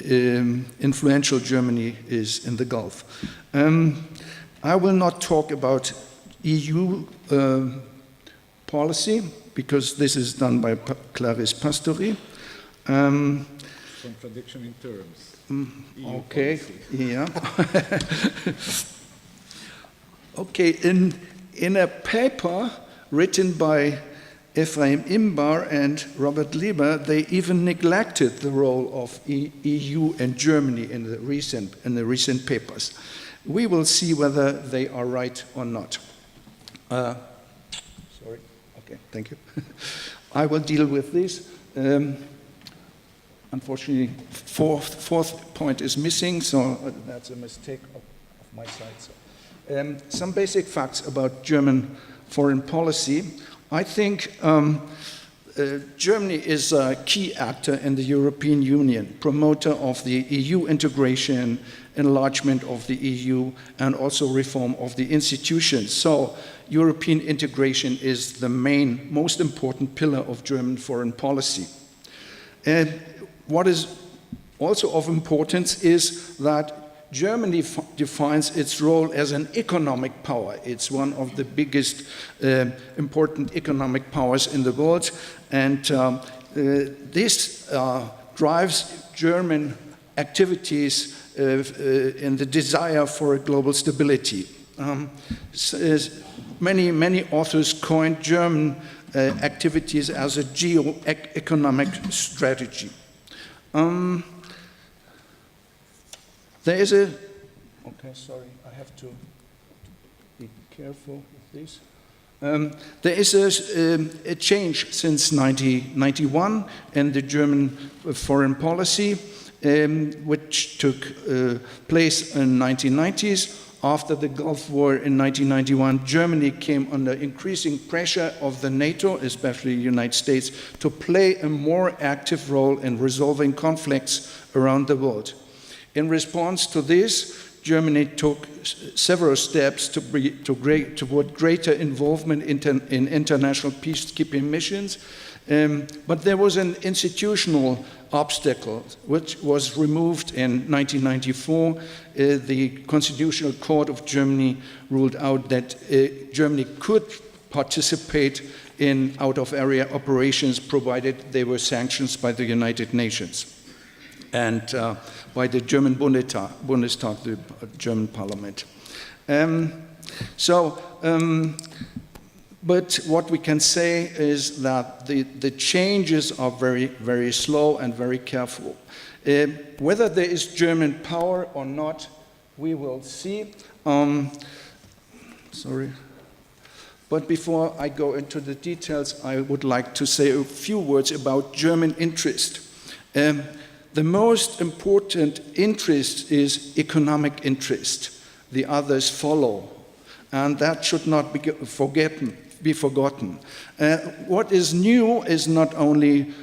influential Germany is in the Gulf. I will not talk about EU policy, because this is done by Clarisse Pasztory. Contradiction in terms. Okay, yeah. Okay, in a paper written by Ephraim Imbar and Robert Lieber, they even neglected the role of EU and Germany in the recent papers. We will see whether they are right or not. Sorry. Okay, thank you. I will deal with this. Unfortunately, fourth point is missing, so that's a mistake of my side. So, some basic facts about German foreign policy. I think Germany is a key actor in the European Union, promoter of the EU integration, enlargement of the EU, and also reform of the institutions. So European integration is the most important pillar of German foreign policy. And what is also of importance is that Germany defines its role as an economic power. It's one of the biggest important economic powers in the world, and this drives German activities in the desire for a global stability. Many authors coined German activities as a geo-economic strategy. There is a, okay, sorry, I have to be careful with this. There is a change since 1991 in the German foreign policy, which took place in the 1990s. After the Gulf War in 1991, Germany came under increasing pressure of the NATO, especially the United States, to play a more active role in resolving conflicts around the world. In response to this, Germany took several steps toward greater involvement in international peacekeeping missions, but there was an institutional obstacle which was removed in 1994. The Constitutional Court of Germany ruled out that Germany could participate in out-of-area operations provided they were sanctioned by the United Nations and by the German Bundestag, the German parliament. But what we can say is that the changes are very, very slow and very careful. Whether there is German power or not, we will see. Sorry. But before I go into the details, I would like to say a few words about German interest. The most important interest is economic interest. The others follow, and that should not be forgotten. What is new is not only,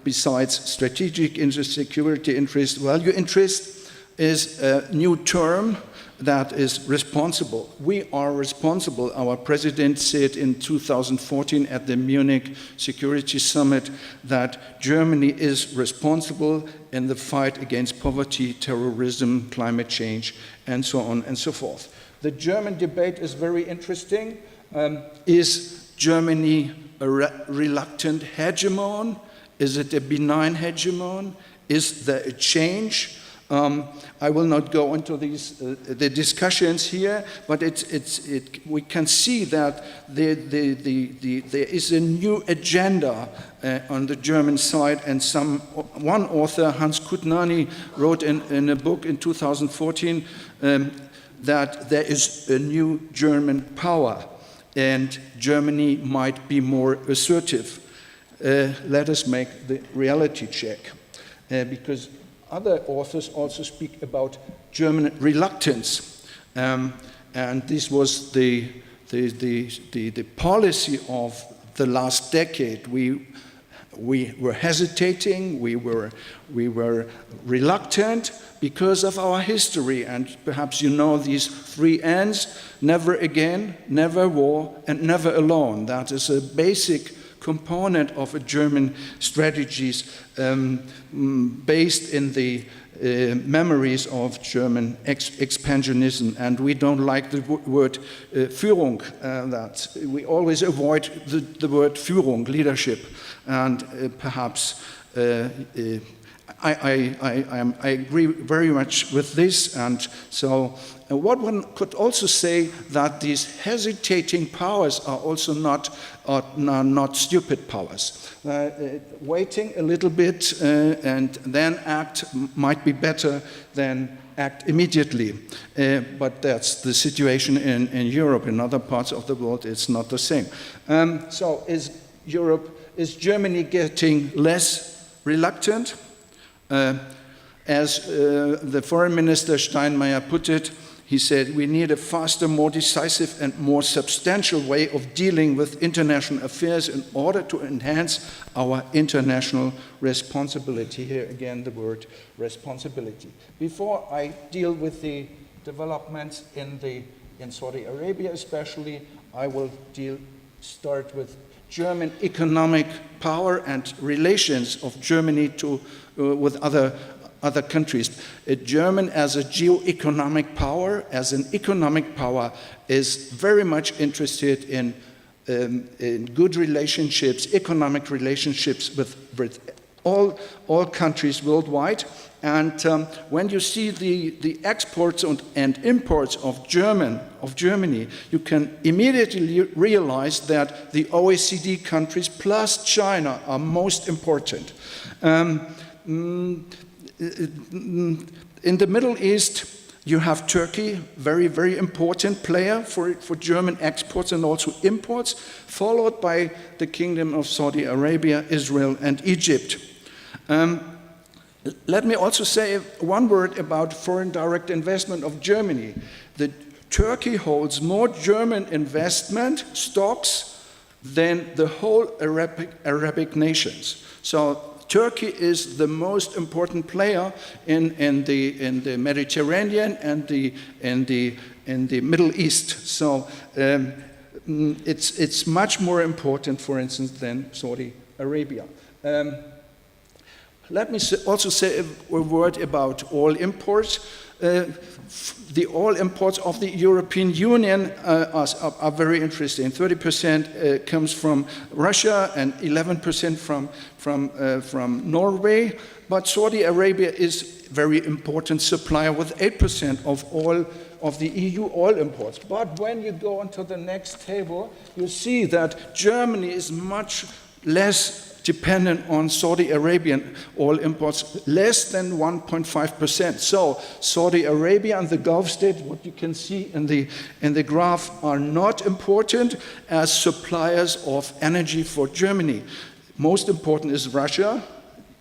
besides strategic interest, security interest, value interest is a new term that is responsible. We are responsible. Our president said in 2014 at the Munich Security Summit that Germany is responsible in the fight against poverty, terrorism, climate change, and so on and so forth. The German debate is very interesting. Is Germany a reluctant hegemon? Is it a benign hegemon? Is there a change? I will not go into the discussions here, but we can see that there is a new agenda on the German side, and one author, Hans Kutnani, wrote in a book in 2014 that there is a new German power, and Germany might be more assertive. let us make the reality check. Because other authors also speak about German reluctance. And this was the policy of the last decade. We were hesitating, we were reluctant because of our history. And perhaps you know these 3 N's: never again, never war, and never alone. That is a basic component of a German strategies based in the memories of German expansionism, and we don't like the word Führung. That we always avoid the word Führung, leadership, and perhaps I agree very much with this. And so what one could also say that these hesitating powers are also not stupid powers. Waiting a little bit and then act might be better than act immediately. But that's the situation in Europe. In other parts of the world, it's not the same. So is Germany getting less reluctant? As the foreign minister Steinmeier put it, he said, we need a faster, more decisive and more substantial way of dealing with international affairs in order to enhance our international responsibility. Here again the word responsibility. Before I deal with the developments in Saudi Arabia especially, I will start with German economic power and relations of Germany with other countries. German as a geo-economic power, as an economic power, is very much interested in good relationships, economic relationships with all countries worldwide. And when you see the exports and imports of Germany, you can immediately realize that the OECD countries plus China are most important. In the Middle East, you have Turkey, very, very important player for German exports and also imports, followed by the Kingdom of Saudi Arabia, Israel, and Egypt. Let me also say one word about foreign direct investment of Germany. Turkey holds more German investment stocks than the whole Arabic nations. So Turkey is the most important player in the Mediterranean and in the Middle East. So it's much more important, for instance, than Saudi Arabia. Let me also say a word about oil imports. The oil imports of the European Union are very interesting. 30% comes from Russia and 11% from Norway. But Saudi Arabia is a very important supplier with 8% of all of the EU oil imports. But when you go onto the next table, you see that Germany is much less dependent on Saudi Arabian oil imports, less than 1.5%. So Saudi Arabia and the Gulf states, what you can see in the graph, are not important as suppliers of energy for Germany. Most important is Russia.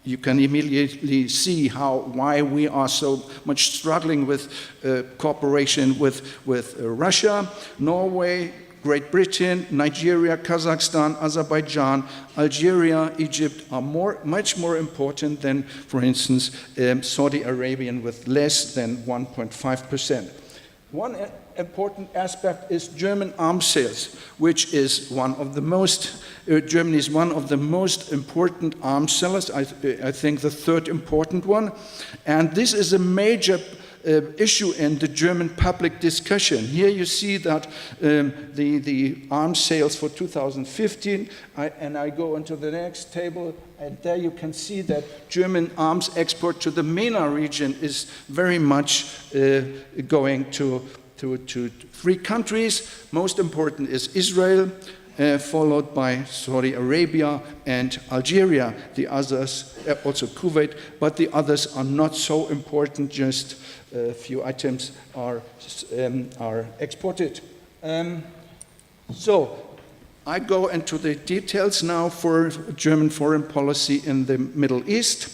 You can immediately see why we are so much struggling with cooperation with Russia, Norway, Great Britain, Nigeria, Kazakhstan, Azerbaijan, Algeria, Egypt are much more important than, for instance, Saudi Arabia with less than 1.5%. One important aspect is German arms sales, which is one of the most, Germany is one of the most important arms sellers, I think the third important one. And this is a major issue in the German public discussion. Here you see that the arms sales for 2015, and I go into the next table, and there you can see that German arms export to the MENA region is very much going to 3 countries. Most important is Israel, followed by Saudi Arabia and Algeria. The others, also Kuwait, but the others are not so important, just a few items are exported. So I go into the details now for German foreign policy in the Middle East,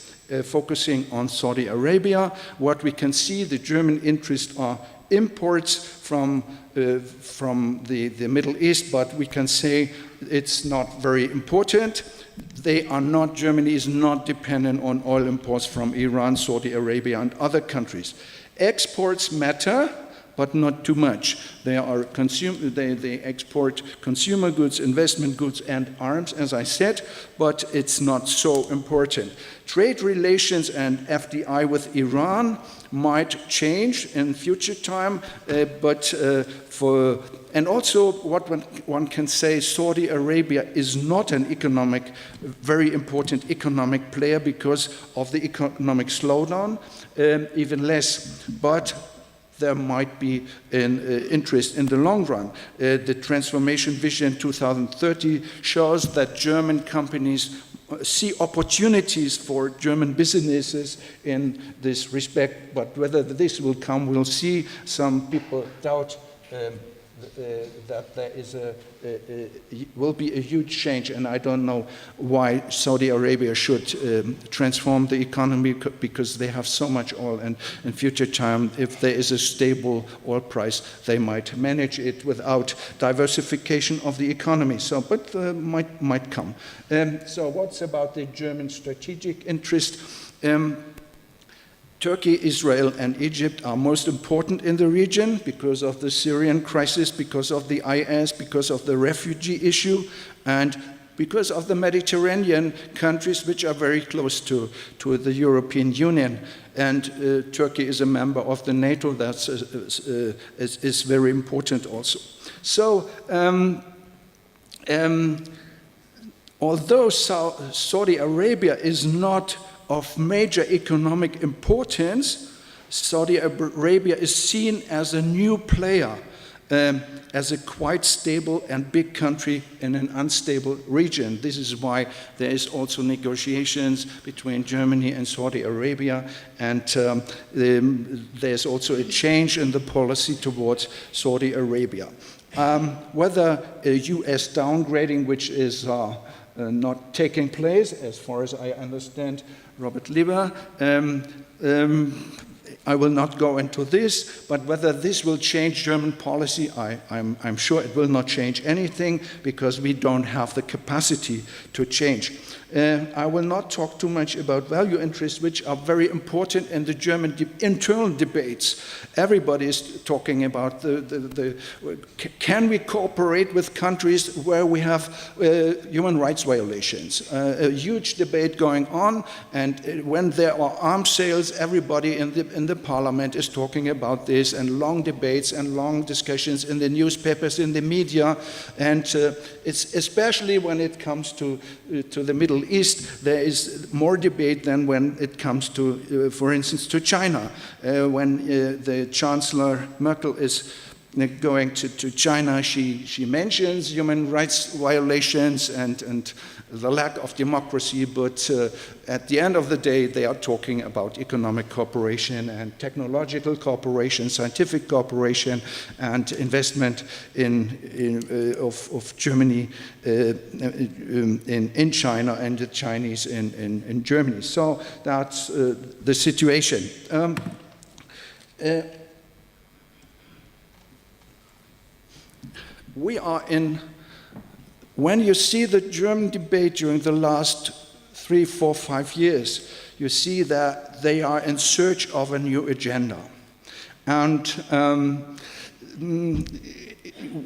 focusing on Saudi Arabia. What we can see, the German interests are imports from the Middle East, but we can say it's not very important. Germany is not dependent on oil imports from Iran, Saudi Arabia, and other countries. Exports matter, but not too much. They export consumer goods, investment goods, and arms, as I said, but it's not so important. Trade relations and FDI with Iran might change in future time, and also what one can say, Saudi Arabia is not an very important economic player because of the economic slowdown, even less, but there might be an interest in the long run. The Transformation Vision 2030 shows that German companies see opportunities for German businesses in this respect, but whether this will come, we'll see. Some people doubt that there will be a huge change, and I don't know why Saudi Arabia should transform the economy, because they have so much oil, and in future time, if there is a stable oil price, they might manage it without diversification of the economy. But might come. So what's about the German strategic interest? Turkey, Israel, and Egypt are most important in the region because of the Syrian crisis, because of the IS, because of the refugee issue, and because of the Mediterranean countries, which are very close to the European Union. And Turkey is a member of the NATO. That is very important also. So, although Saudi Arabia is not of major economic importance, Saudi Arabia is seen as a new player, as a quite stable and big country in an unstable region. This is why there is also negotiations between Germany and Saudi Arabia, and there's also a change in the policy towards Saudi Arabia. Whether a US downgrading, which is not taking place, as far as I understand, Robert Lieber, I will not go into this, but whether this will change German policy, I'm sure it will not change anything, because we don't have the capacity to change. I will not talk too much about value interests, which are very important in the German internal debates. Everybody is talking about can we cooperate with countries where we have human rights violations? A huge debate going on, and when there are arms sales, everybody in the parliament is talking about this, and long debates and long discussions in the newspapers, in the media, and it's especially when it comes to the Middle East, there is more debate than when it comes to, for instance, to China. When the Chancellor Merkel is going to China, she mentions human rights violations and the lack of democracy, but at the end of the day, they are talking about economic cooperation and technological cooperation, scientific cooperation, and investment of Germany in China and the Chinese in Germany. So that's the situation. When you see the German debate during the last 3, 4, 5 years, you see that they are in search of a new agenda. And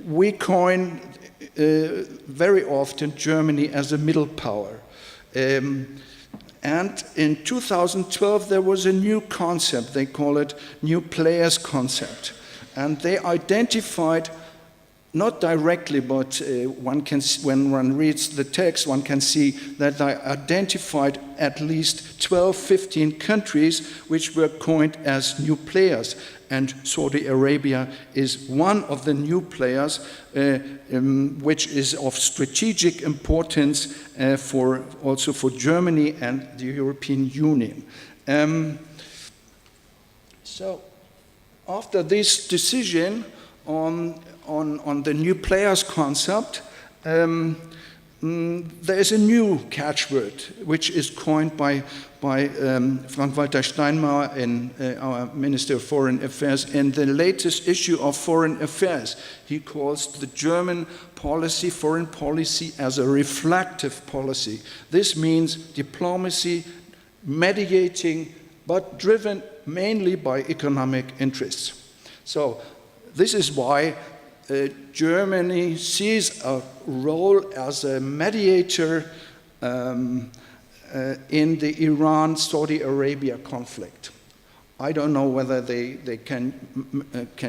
we coin very often Germany as a middle power. And in 2012, there was a new concept. They call it new players concept. And they identified, not directly, but when one reads the text, one can see that they identified at least 12, 15 countries which were coined as new players. And Saudi Arabia is one of the new players, which is of strategic importance also for Germany and the European Union. So after this decision on the new players concept, there is a new catchword which is coined by Frank-Walter Steinmeier, our Minister of Foreign Affairs, in the latest issue of Foreign Affairs. He calls the German policy, foreign policy, as a reflective policy. This means diplomacy, mediating, but driven mainly by economic interests. So this is why Germany sees a role as a mediator in the Iran-Saudi Arabia conflict. I don't know whether they can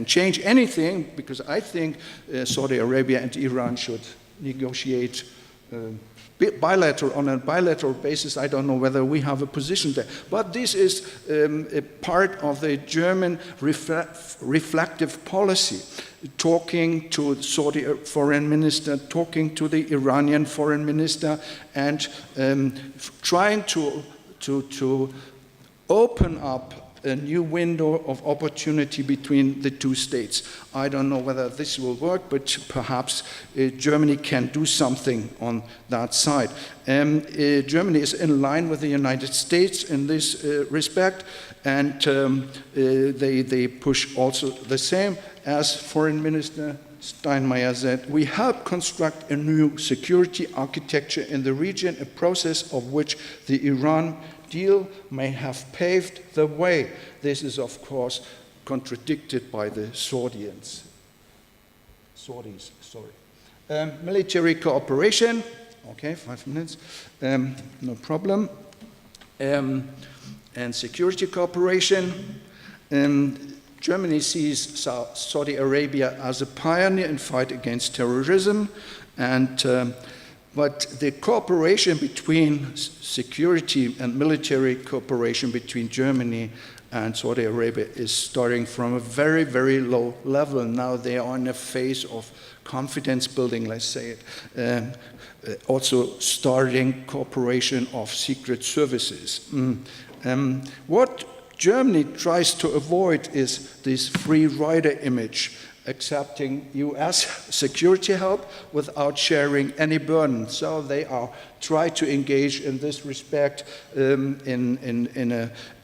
change anything, because I think Saudi Arabia and Iran should negotiate on a bilateral basis. I don't know whether we have a position there. But this is a part of the German reflective policy, talking to the Saudi foreign minister, talking to the Iranian foreign minister, and trying to open up a new window of opportunity between the two states. I don't know whether this will work, but perhaps Germany can do something on that side. Germany is in line with the United States in this respect, and they push also the same. As Foreign Minister Steinmeier said, we help construct a new security architecture in the region, a process of which the Iran deal may have paved the way. This is, of course, contradicted by the Saudis. Military cooperation. Okay, 5 minutes. No problem. And security cooperation. Germany sees Saudi Arabia as a pioneer in fight against terrorism, but the cooperation between security and military cooperation between Germany and Saudi Arabia is starting from a very, very low level. Now they are in a phase of confidence building, let's say it. Also starting cooperation of secret services. What Germany tries to avoid is this free rider image, accepting US security help without sharing any burden. So they try to engage in this respect in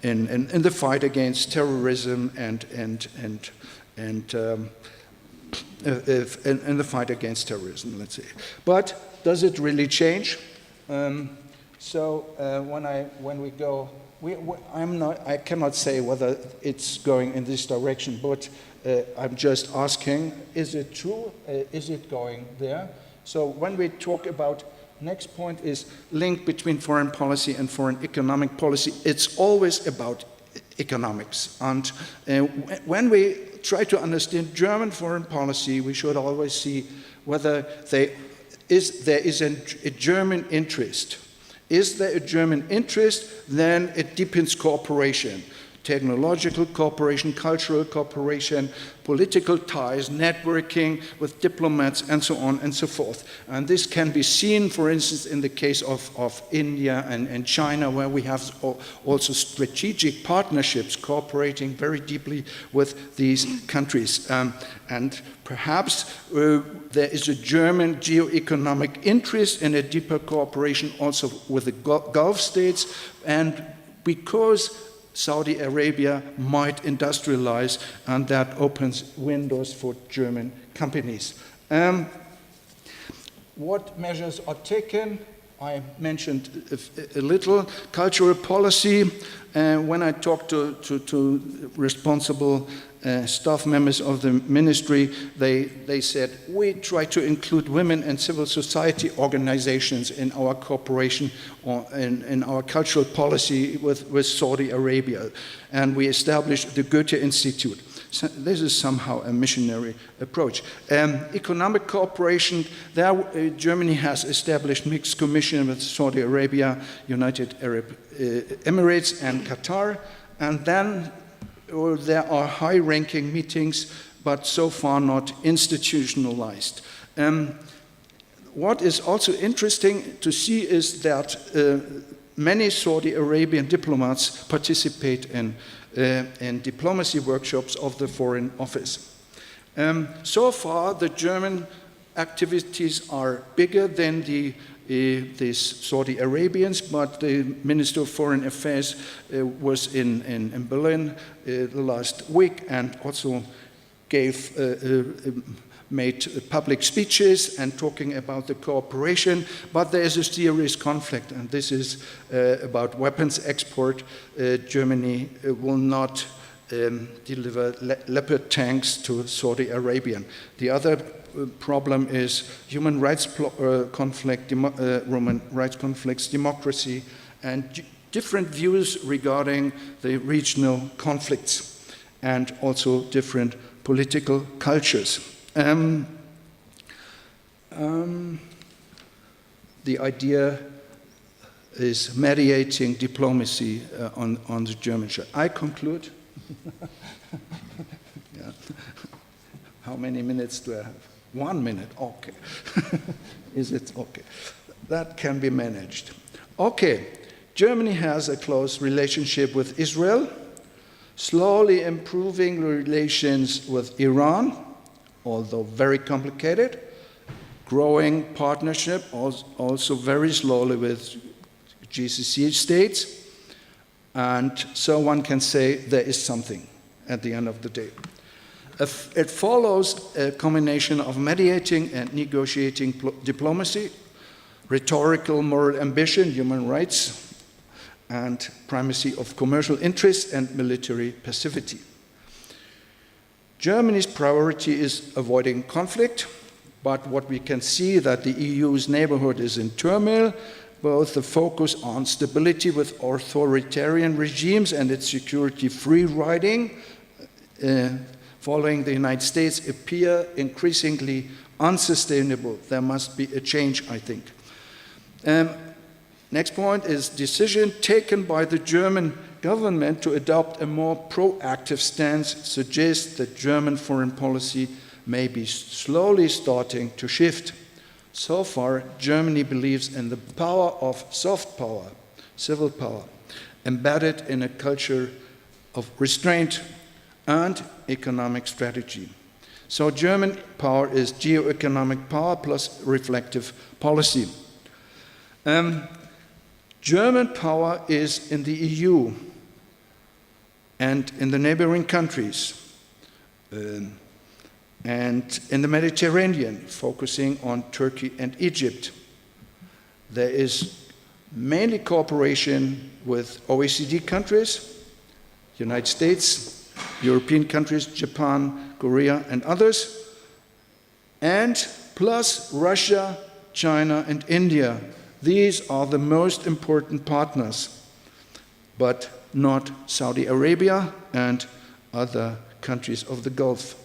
the fight against terrorism and in the fight against terrorism, let's say. But does it really change? When we go, I cannot say whether it's going in this direction, but I'm just asking, is it true? Is it going there? So when we talk about, next point is link between foreign policy and foreign economic policy, it's always about economics. And when we try to understand German foreign policy, we should always see whether there is a German interest. Is there a German interest? Then it deepens cooperation. Technological cooperation, cultural cooperation, political ties, networking with diplomats, and so on and so forth. And this can be seen, for instance, in the case of India and China, where we have also strategic partnerships cooperating very deeply with these countries. And perhaps there is a German geo-economic interest in a deeper cooperation also with the Gulf states, and because Saudi Arabia might industrialize, and that opens windows for German companies. What measures are taken? I mentioned a little. Cultural policy. When I talked to responsible staff members of the ministry, they said, we try to include women and civil society organizations in our cooperation or in our cultural policy with Saudi Arabia. And we established the Goethe Institute. So this is somehow a missionary approach. Economic cooperation, there Germany has established mixed commission with Saudi Arabia, United Arab Emirates, and Qatar. And then there are high-ranking meetings, but so far not institutionalized. What is also interesting to see is that many Saudi Arabian diplomats participate in diplomacy workshops of the Foreign Office. So far, the German activities are bigger than these Saudi Arabians, but the Minister of Foreign Affairs was in Berlin the last week and also made public speeches and talking about the cooperation, but there is a serious conflict, and this is about weapons export. Germany will not deliver Leopard tanks to Saudi Arabia. The other problem is human rights conflicts, democracy, and different views regarding the regional conflicts, and also different political cultures. The idea is mediating diplomacy on the German side. I conclude. Yeah. How many minutes do I have? 1 minute, okay. Is it okay? That can be managed. Okay, Germany has a close relationship with Israel, slowly improving relations with Iran, although very complicated, growing partnership, also very slowly with GCC states, and so one can say there is something at the end of the day. It follows a combination of mediating and negotiating diplomacy, rhetorical moral ambition, human rights, and primacy of commercial interests and military passivity. Germany's priority is avoiding conflict, but what we can see that the EU's neighborhood is in turmoil, both the focus on stability with authoritarian regimes and its security free riding following the United States appear increasingly unsustainable. There must be a change, I think. Next point is decision taken by the German government to adopt a more proactive stance suggests that German foreign policy may be slowly starting to shift. So far, Germany believes in the power of soft power, civil power, embedded in a culture of restraint and economic strategy. So German power is geo-economic power plus reflective policy. German power is in the EU and in the neighboring countries and in the Mediterranean, focusing on Turkey and Egypt. There is mainly cooperation with OECD countries, United States, European countries, Japan, Korea, and others, and plus Russia, China, and India. These are the most important partners, but not Saudi Arabia and other countries of the Gulf.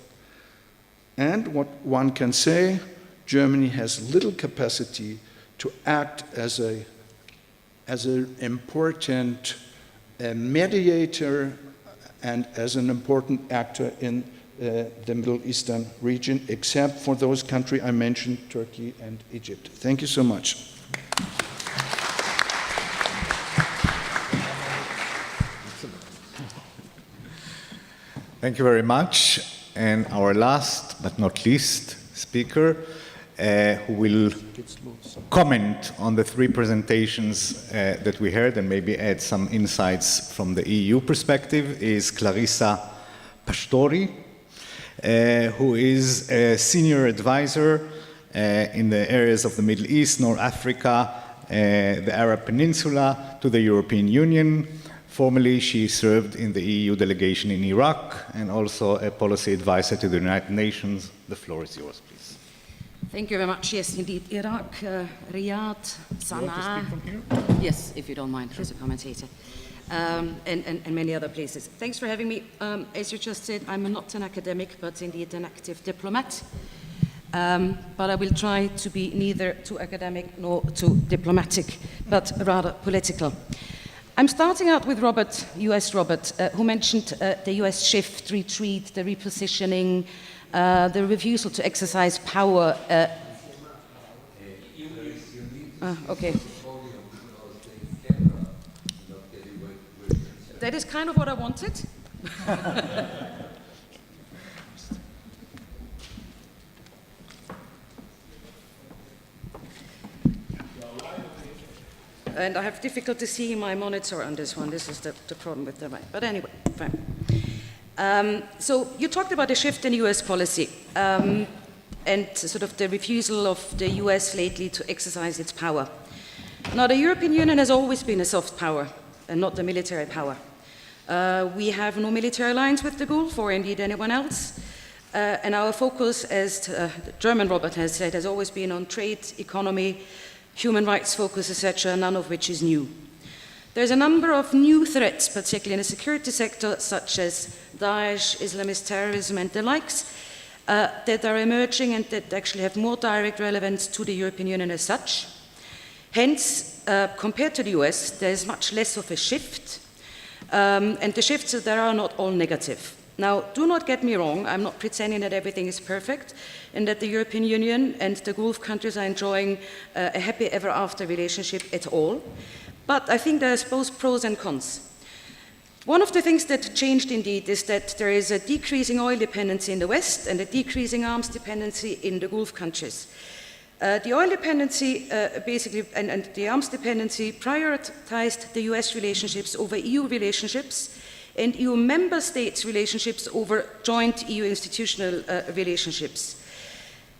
And what one can say, Germany has little capacity to act as an important mediator and as an important actor in the Middle Eastern region, except for those countries I mentioned, Turkey and Egypt. Thank you so much. Thank you very much. And our last but not least speaker, who will comment on the three presentations that we heard and maybe add some insights from the EU perspective, is Clarisse Pasztory, who is a senior advisor in the areas of the Middle East, North Africa, the Arab Peninsula, to the European Union. Formerly, she served in the EU delegation in Iraq and also a policy advisor to the United Nations. The floor is yours, please. Thank you very much. Yes, indeed. Iraq, Riyadh, Sana'a. Yes, if you don't mind, as a commentator. And many other places. Thanks for having me. As you just said, I'm not an academic, but indeed an active diplomat. But I will try to be neither too academic nor too diplomatic, but rather political. I'm starting out with Robert, who mentioned the US shift, retreat, the repositioning, the refusal to exercise power. Okay. That is kind of what I wanted. and I have difficulty seeing my monitor on this one. This is the problem with the mic. But anyway, fine. So you talked about a shift in US policy and sort of the refusal of the US lately to exercise its power. Now, the European Union has always been a soft power and not a military power. We have no military alliance with the Gulf or indeed anyone else. And our focus, as the German Robert has said, has always been on trade, economy, human rights focus, etc., none of which is new. There's a number of new threats, particularly in the security sector, such as Daesh, Islamist terrorism, and the likes, that are emerging and that actually have more direct relevance to the European Union as such. Hence, compared to the US, there's much less of a shift, and the shifts that are not all negative. Now, do not get me wrong, I'm not pretending that everything is perfect and that the European Union and the Gulf countries are enjoying a happy ever after relationship at all, but I think there's both pros and cons. One of the things that changed indeed is that there is a decreasing oil dependency in the West and a decreasing arms dependency in the Gulf countries. The oil dependency basically and the arms dependency prioritized the US relationships over EU relationships and EU member states' relationships over joint EU institutional relationships.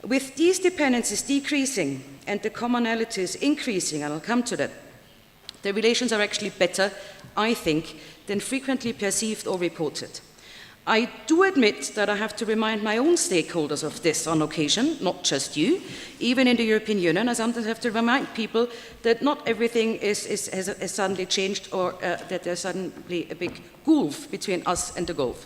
With these dependencies decreasing and the commonalities increasing, and I'll come to that, the relations are actually better, I think, than frequently perceived or reported. I do admit that I have to remind my own stakeholders of this on occasion, not just you. Even in the European Union, I sometimes have to remind people that not everything has suddenly changed or that there's suddenly a big gulf between us and the Gulf.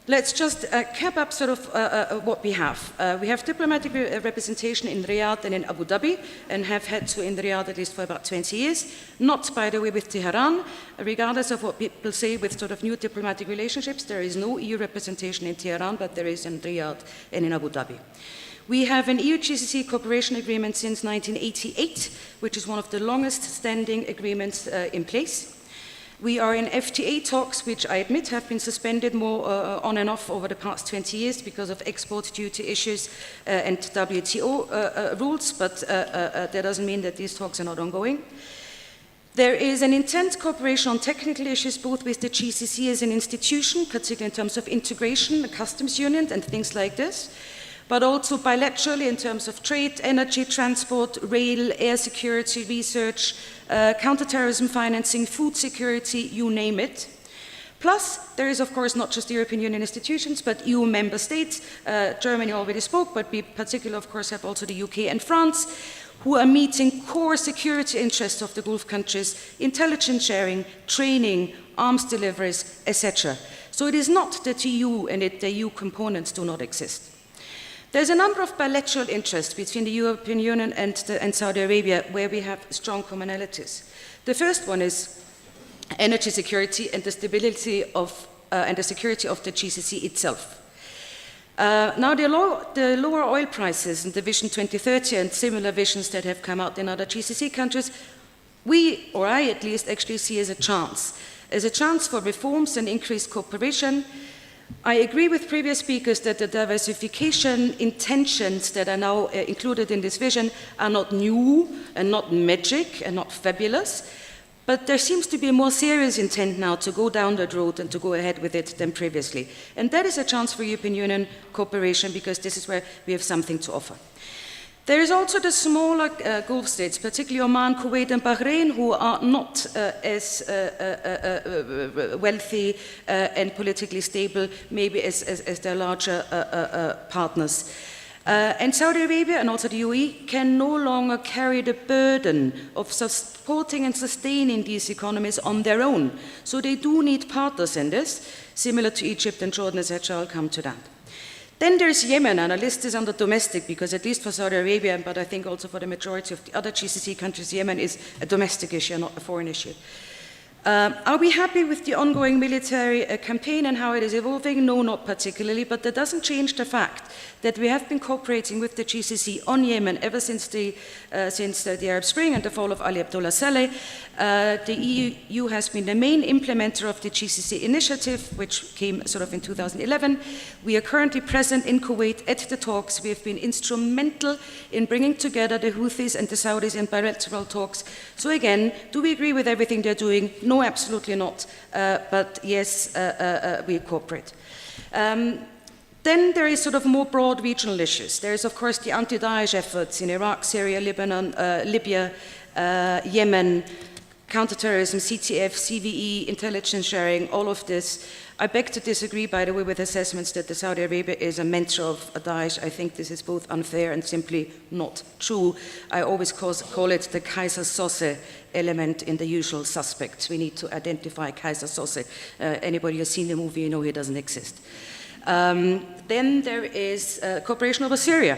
Let's just cap up sort of what we have. We have diplomatic representation in Riyadh and in Abu Dhabi, and have had so in Riyadh at least for about 20 years. Not, by the way, with Tehran. Regardless of what people say with sort of new diplomatic relationships, there is no EU representation in Tehran, but there is in Riyadh and in Abu Dhabi. We have an EU-GCC cooperation agreement since 1988, which is one of the longest standing agreements in place. We are in FTA talks, which I admit have been suspended more on and off over the past 20 years because of export duty issues and WTO rules, but that doesn't mean that these talks are not ongoing. There is an intense cooperation on technical issues, both with the GCC as an institution, particularly in terms of integration, the customs union, and things like this, but also bilaterally in terms of trade, energy, transport, rail, air security, research, counterterrorism financing, food security, you name it. Plus, there is, of course, not just the European Union institutions, but EU member states. Germany already spoke, but we particularly, of course, have also the UK and France, who are meeting core security interests of the Gulf countries, intelligence sharing, training, arms deliveries, etc. So it is not that the EU and the EU components do not exist. There's a number of bilateral interests between the European Union and Saudi Arabia where we have strong commonalities. The first one is energy security and the stability of and the security of the GCC itself. Now, the lower oil prices and the Vision 2030 and similar visions that have come out in other GCC countries, we, or I at least, actually see as a chance for reforms and increased cooperation. I agree with previous speakers that the diversification intentions that are now included in this vision are not new and not magic and not fabulous, but there seems to be a more serious intent now to go down that road and to go ahead with it than previously. And that is a chance for European Union cooperation because this is where we have something to offer. There is also the smaller Gulf states, particularly Oman, Kuwait, and Bahrain, who are not as wealthy and politically stable, maybe as their larger partners. And Saudi Arabia and also the UAE can no longer carry the burden of supporting and sustaining these economies on their own. So they do need partners in this, similar to Egypt and Jordan, etc. I'll come to that. Then there's Yemen, and our list is under domestic, because at least for Saudi Arabia, but I think also for the majority of the other GCC countries, Yemen is a domestic issue, not a foreign issue. Are we happy with the ongoing military campaign and how it is evolving? No, not particularly, but that doesn't change the fact that we have been cooperating with the GCC on Yemen ever since the Arab Spring and the fall of Ali Abdullah Saleh. The EU has been the main implementer of the GCC initiative, which came sort of in 2011. We are currently present in Kuwait at the talks. We have been instrumental in bringing together the Houthis and the Saudis in bilateral talks. So again, do we agree with everything they're doing? No, absolutely not. But yes, we cooperate. Then there is sort of more broad regional issues. There is, of course, the anti-Daesh efforts in Iraq, Syria, Lebanon, Libya, Yemen, counterterrorism, CTF, CVE, intelligence sharing, all of this. I beg to disagree, by the way, with assessments that the Saudi Arabia is a mentor of Daesh. I think this is both unfair and simply not true. I always call it the Kaiser Sosse element in the usual suspects. We need to identify Kaiser Sosse. Anybody who's seen the movie, you know he doesn't exist. Then there is cooperation over Syria.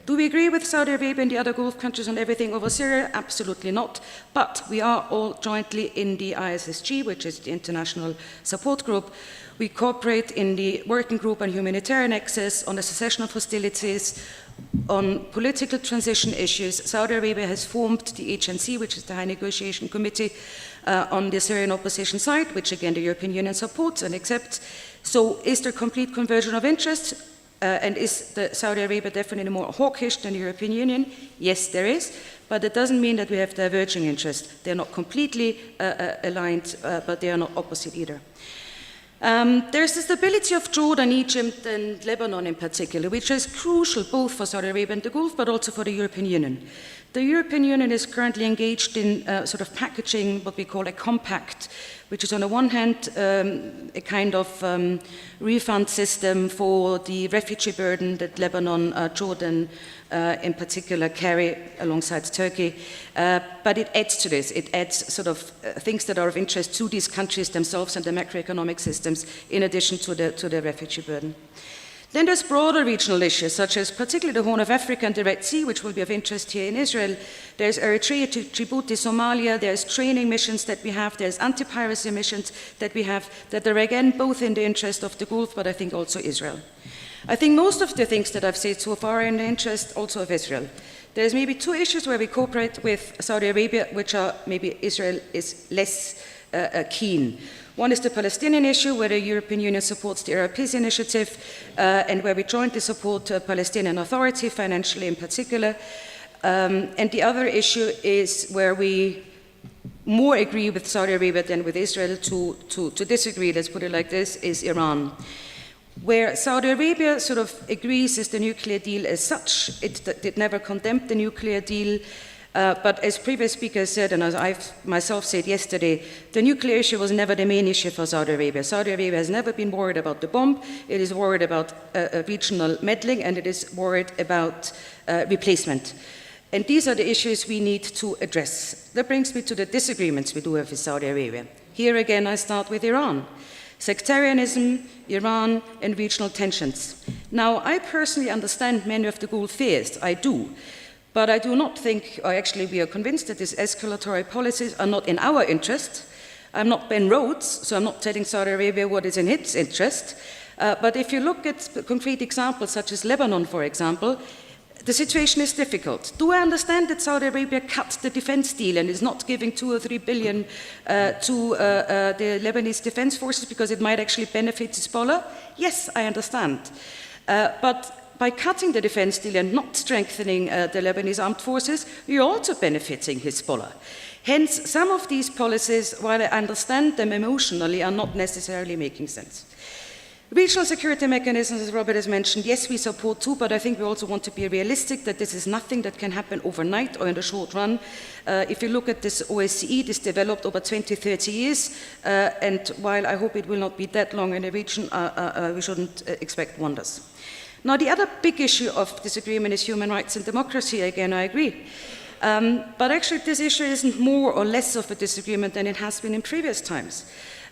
Do we agree with Saudi Arabia and the other Gulf countries on everything over Syria? Absolutely not. But we are all jointly in the ISSG, which is the International Support Group. We cooperate in the Working Group on Humanitarian Access, on the cessation of hostilities, on political transition issues. Saudi Arabia has formed the HNC, which is the High Negotiation Committee on the Syrian opposition side, which again the European Union supports and accepts. So is there complete conversion of interest? And is Saudi Arabia definitely more hawkish than the European Union? Yes, there is, but it doesn't mean that we have diverging interests. They're not completely aligned, but they are not opposite either. There's the stability of Jordan, Egypt, and Lebanon in particular, which is crucial both for Saudi Arabia and the Gulf, but also for the European Union. The European Union is currently engaged in sort of packaging what we call a compact, which is on the one hand a kind of refund system for the refugee burden that Lebanon, Jordan in particular carry alongside Turkey. But it adds to this. It adds sort of things that are of interest to these countries themselves and the macroeconomic systems in addition to the refugee burden. Then there's broader regional issues, such as particularly the Horn of Africa and the Red Sea, which will be of interest here in Israel. There's Eritrea, Djibouti, Somalia, there's training missions that we have, there's anti-piracy missions that we have, that are again both in the interest of the Gulf, but I think also Israel. I think most of the things that I've said so far are in the interest also of Israel. There's maybe two issues where we cooperate with Saudi Arabia, which are maybe Israel is less keen. One is the Palestinian issue, where the European Union supports the Arab Peace Initiative, and where we jointly support the Palestinian Authority, financially in particular. And the other issue is where we more agree with Saudi Arabia than with Israel to disagree, let's put it like this, is Iran. Where Saudi Arabia sort of agrees is the nuclear deal as such. It did never condemn the nuclear deal. But as previous speakers said, and as I myself said yesterday, the nuclear issue was never the main issue for Saudi Arabia. Saudi Arabia has never been worried about the bomb. It is worried about regional meddling, and it is worried about replacement. And these are the issues we need to address. That brings me to the disagreements we do have with Saudi Arabia. Here again, I start with Iran. Sectarianism, Iran, and regional tensions. Now, I personally understand many of the Gulf fears. I do. But I do not think, or actually we are convinced that these escalatory policies are not in our interest. I'm not Ben Rhodes, so I'm not telling Saudi Arabia what is in its interest. But if you look at concrete examples such as Lebanon, for example, the situation is difficult. Do I understand that Saudi Arabia cut the defense deal and is not giving 2 or 3 billion to the Lebanese defense forces because it might actually benefit Hezbollah? Yes, I understand. But by cutting the defense deal and not strengthening the Lebanese armed forces, you're also benefiting Hezbollah. Hence, some of these policies, while I understand them emotionally, are not necessarily making sense. Regional security mechanisms, as Robert has mentioned, yes, we support too, but I think we also want to be realistic that this is nothing that can happen overnight or in the short run. If you look at this OSCE, this developed over 20, 30 years, and while I hope it will not be that long in the region, we shouldn't expect wonders. Now, the other big issue of disagreement is human rights and democracy. Again, I agree. But actually, this issue isn't more or less of a disagreement than it has been in previous times.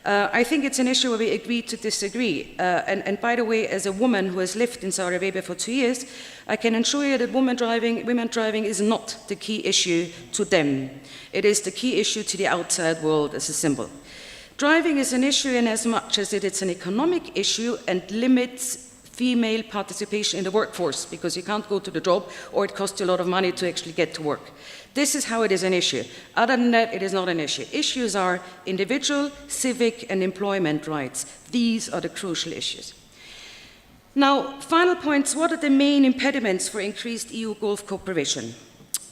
I think it's an issue where we agree to disagree. And by the way, as a woman who has lived in Saudi Arabia for 2 years, I can assure you that women driving is not the key issue to them. It is the key issue to the outside world as a symbol. Driving is an issue in as much as it's an economic issue and limits female participation in the workforce, because you can't go to the job or it costs you a lot of money to actually get to work. This is how it is an issue. Other than that, it is not an issue. Issues are individual, civic, and employment rights. These are the crucial issues. Now, final points. What are the main impediments for increased EU-Gulf cooperation?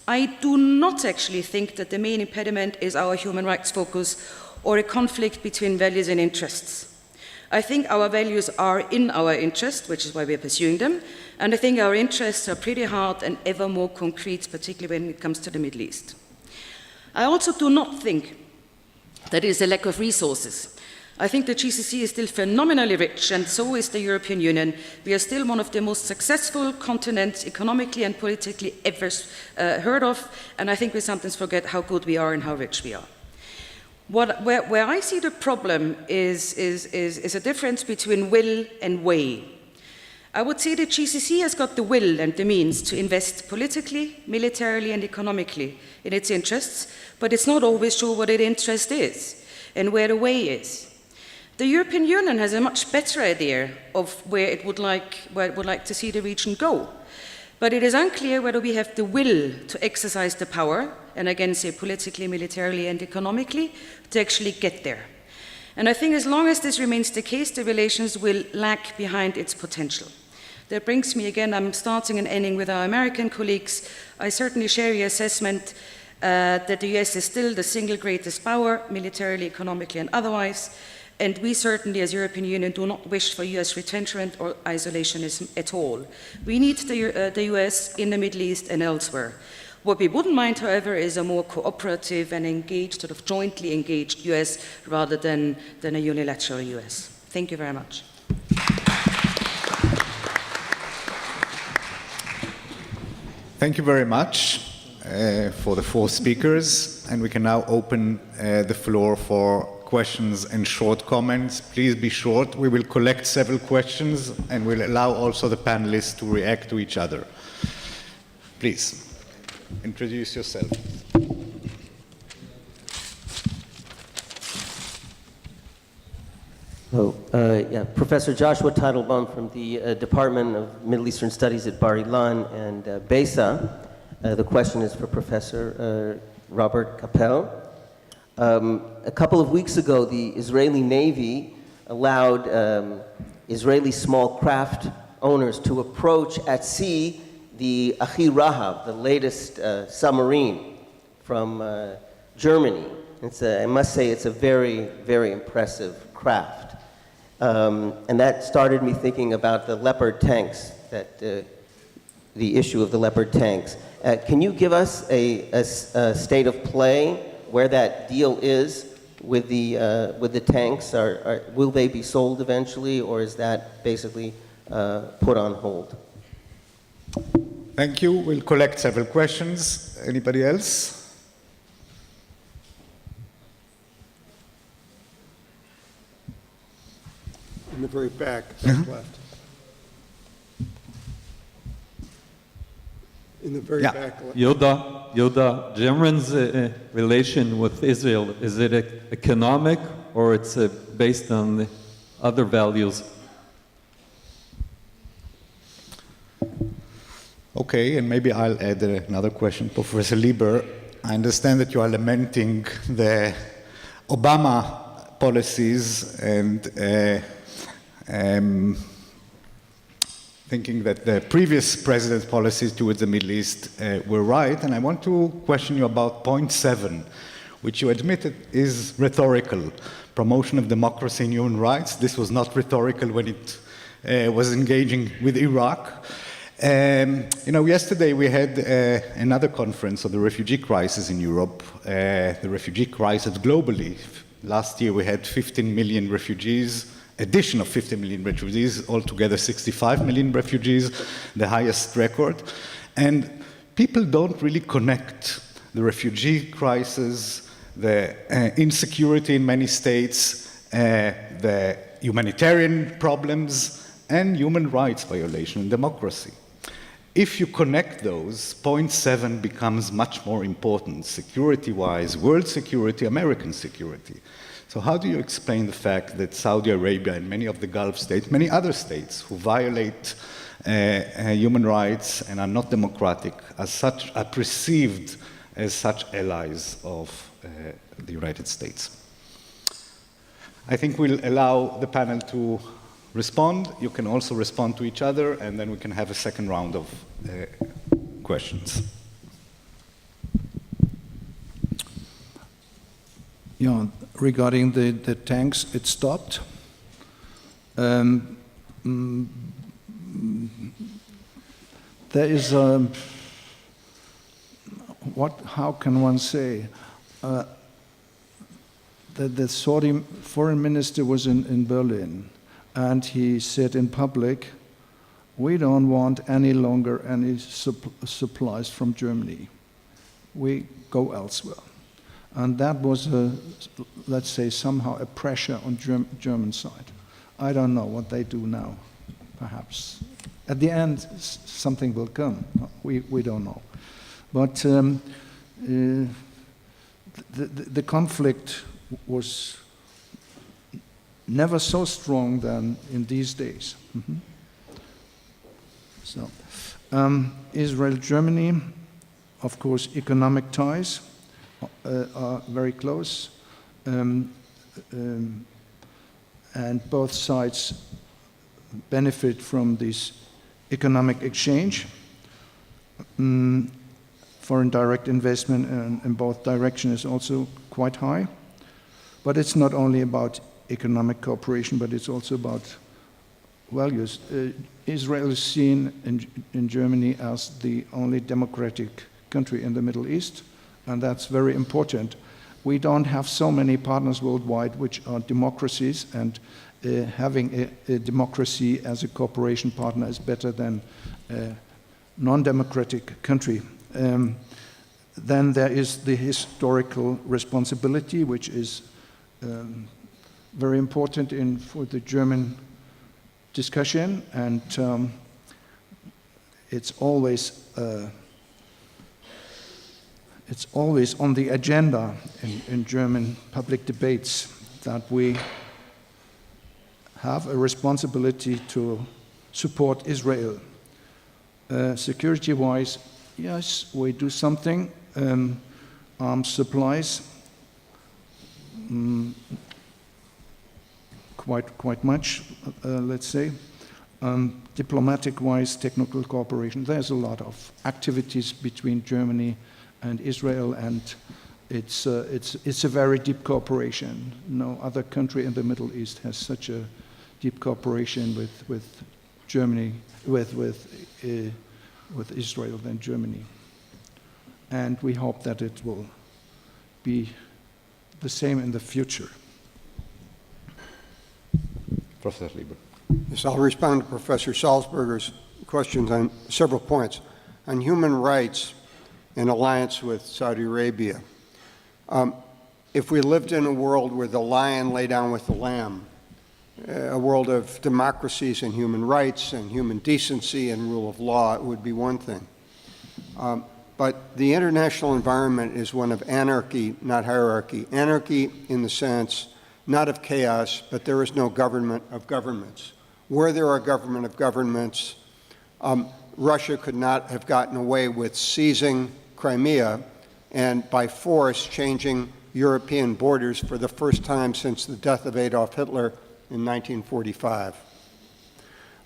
I do not actually think that the main impediment is our human rights focus or a conflict between values and interests. I think our values are in our interest, which is why we are pursuing them, and I think our interests are pretty hard and ever more concrete, particularly when it comes to the Middle East. I also do not think that it is a lack of resources. I think the GCC is still phenomenally rich, and so is the European Union. We are still one of the most successful continents, economically and politically, ever heard of, and I think we sometimes forget how good we are and how rich we are. Where I see the problem is a difference between will and way. I would say the GCC has got the will and the means to invest politically, militarily, and economically in its interests, but it's not always sure what its interest is and where the way is. The European Union has a much better idea of where it would like to see the region go. But it is unclear whether we have the will to exercise the power, and again say politically, militarily, and economically, to actually get there. And I think as long as this remains the case, the relations will lag behind its potential. That brings me again, I'm starting and ending with our American colleagues. I certainly share your assessment that the US is still the single greatest power, militarily, economically, and otherwise. And we certainly, as European Union, do not wish for US retrenchment or isolationism at all. We need the US in the Middle East and elsewhere. What we wouldn't mind, however, is a more cooperative and engaged, sort of jointly engaged US rather than a unilateral US. Thank you very much. Thank you very much for the 4 speakers, and we can now open the floor for questions and short comments. Please be short. We will collect several questions and we'll allow also the panelists to react to each other. Please, introduce yourself. Professor Joshua Teitelbaum from the Department of Middle Eastern Studies at Bar-Ilan and BESA. The question is for Professor Robert Kappel. A couple of weeks ago, the Israeli Navy allowed Israeli small craft owners to approach at sea the Achi Rahav, the latest submarine from Germany. I must say it's a very, very impressive craft. And that started me thinking about the Leopard tanks, the issue of the Leopard tanks. Can you give us a state of play where that deal is with the tanks? Will they be sold eventually, or is that basically put on hold? Thank you. We'll collect several questions. Anybody else? In the very back, left. In the very back. Yoda, Germany's relation with Israel, is it economic or it's based on other values? Okay, and maybe I'll add another question. Professor Lieber, I understand that you are lamenting the Obama policies and thinking that the previous president's policies towards the Middle East were right, and I want to question you about point 7, which you admitted is rhetorical. Promotion of democracy and human rights. This was not rhetorical when it was engaging with Iraq. Yesterday we had another conference on the refugee crisis in Europe, the refugee crisis globally. Last year we had 15 million refugees, addition of 50 million refugees, altogether 65 million refugees, the highest record. And people don't really connect the refugee crisis, the insecurity in many states, the humanitarian problems, and human rights violation and democracy. If you connect those, point 7 becomes much more important, security-wise, world security, American security. So how do you explain the fact that Saudi Arabia and many of the Gulf states, many other states who violate human rights and are not democratic, as such, are perceived as such allies of the United States? I think we'll allow the panel to respond. You can also respond to each other, and then we can have a second round of questions. Yeah, regarding the tanks, it stopped. There is how can one say? The Saudi foreign minister was in Berlin, and he said in public, we don't want any longer any supplies from Germany. We go elsewhere. And that was, let's say, somehow a pressure on German side. I don't know what they do now, perhaps. At the end, something will come. We don't know. But the conflict was never so strong than in these days. Mm-hmm. So, Israel, Germany, of course, economic ties are very close, and both sides benefit from this economic exchange. Foreign direct investment in both directions is also quite high. But it's not only about economic cooperation, but it's also about values. Israel is seen in Germany as the only democratic country in the Middle East, and that's very important. We don't have so many partners worldwide which are democracies, and having a democracy as a cooperation partner is better than a non-democratic country. Then there is the historical responsibility, which is very important for the German discussion, and it's always on the agenda in German public debates that we have a responsibility to support Israel. Security-wise, yes, we do something. Arms supplies, quite much, let's say. Diplomatic-wise, technical cooperation. There's a lot of activities between Germany and Israel, and it's a very deep cooperation. No other country in the Middle East has such a deep cooperation with Germany, with Israel than Germany. And we hope that it will be the same in the future. Professor Lieber. Yes, I'll respond to Professor Salzberger's questions on several points. On human rights in alliance with Saudi Arabia, if we lived in a world where the lion lay down with the lamb, a world of democracies and human rights and human decency and rule of law, it would be one thing. But the international environment is one of anarchy, not hierarchy. Anarchy in the sense, not of chaos, but there is no government of governments. Where there are government of governments, Russia could not have gotten away with seizing Crimea and by force changing European borders for the first time since the death of Adolf Hitler in 1945.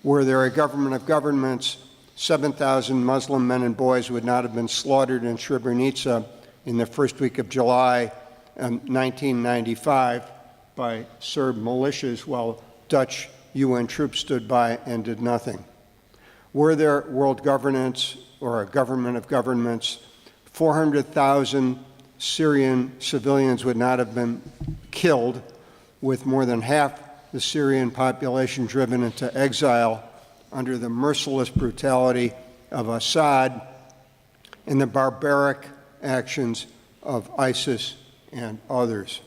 Where there are government of governments, 7,000 Muslim men and boys would not have been slaughtered in Srebrenica in the first week of July 1995 by Serb militias while Dutch UN troops stood by and did nothing. Were there world governance or a government of governments, 400,000 Syrian civilians would not have been killed, with more than half the Syrian population driven into exile under the merciless brutality of Assad and the barbaric actions of ISIS and others.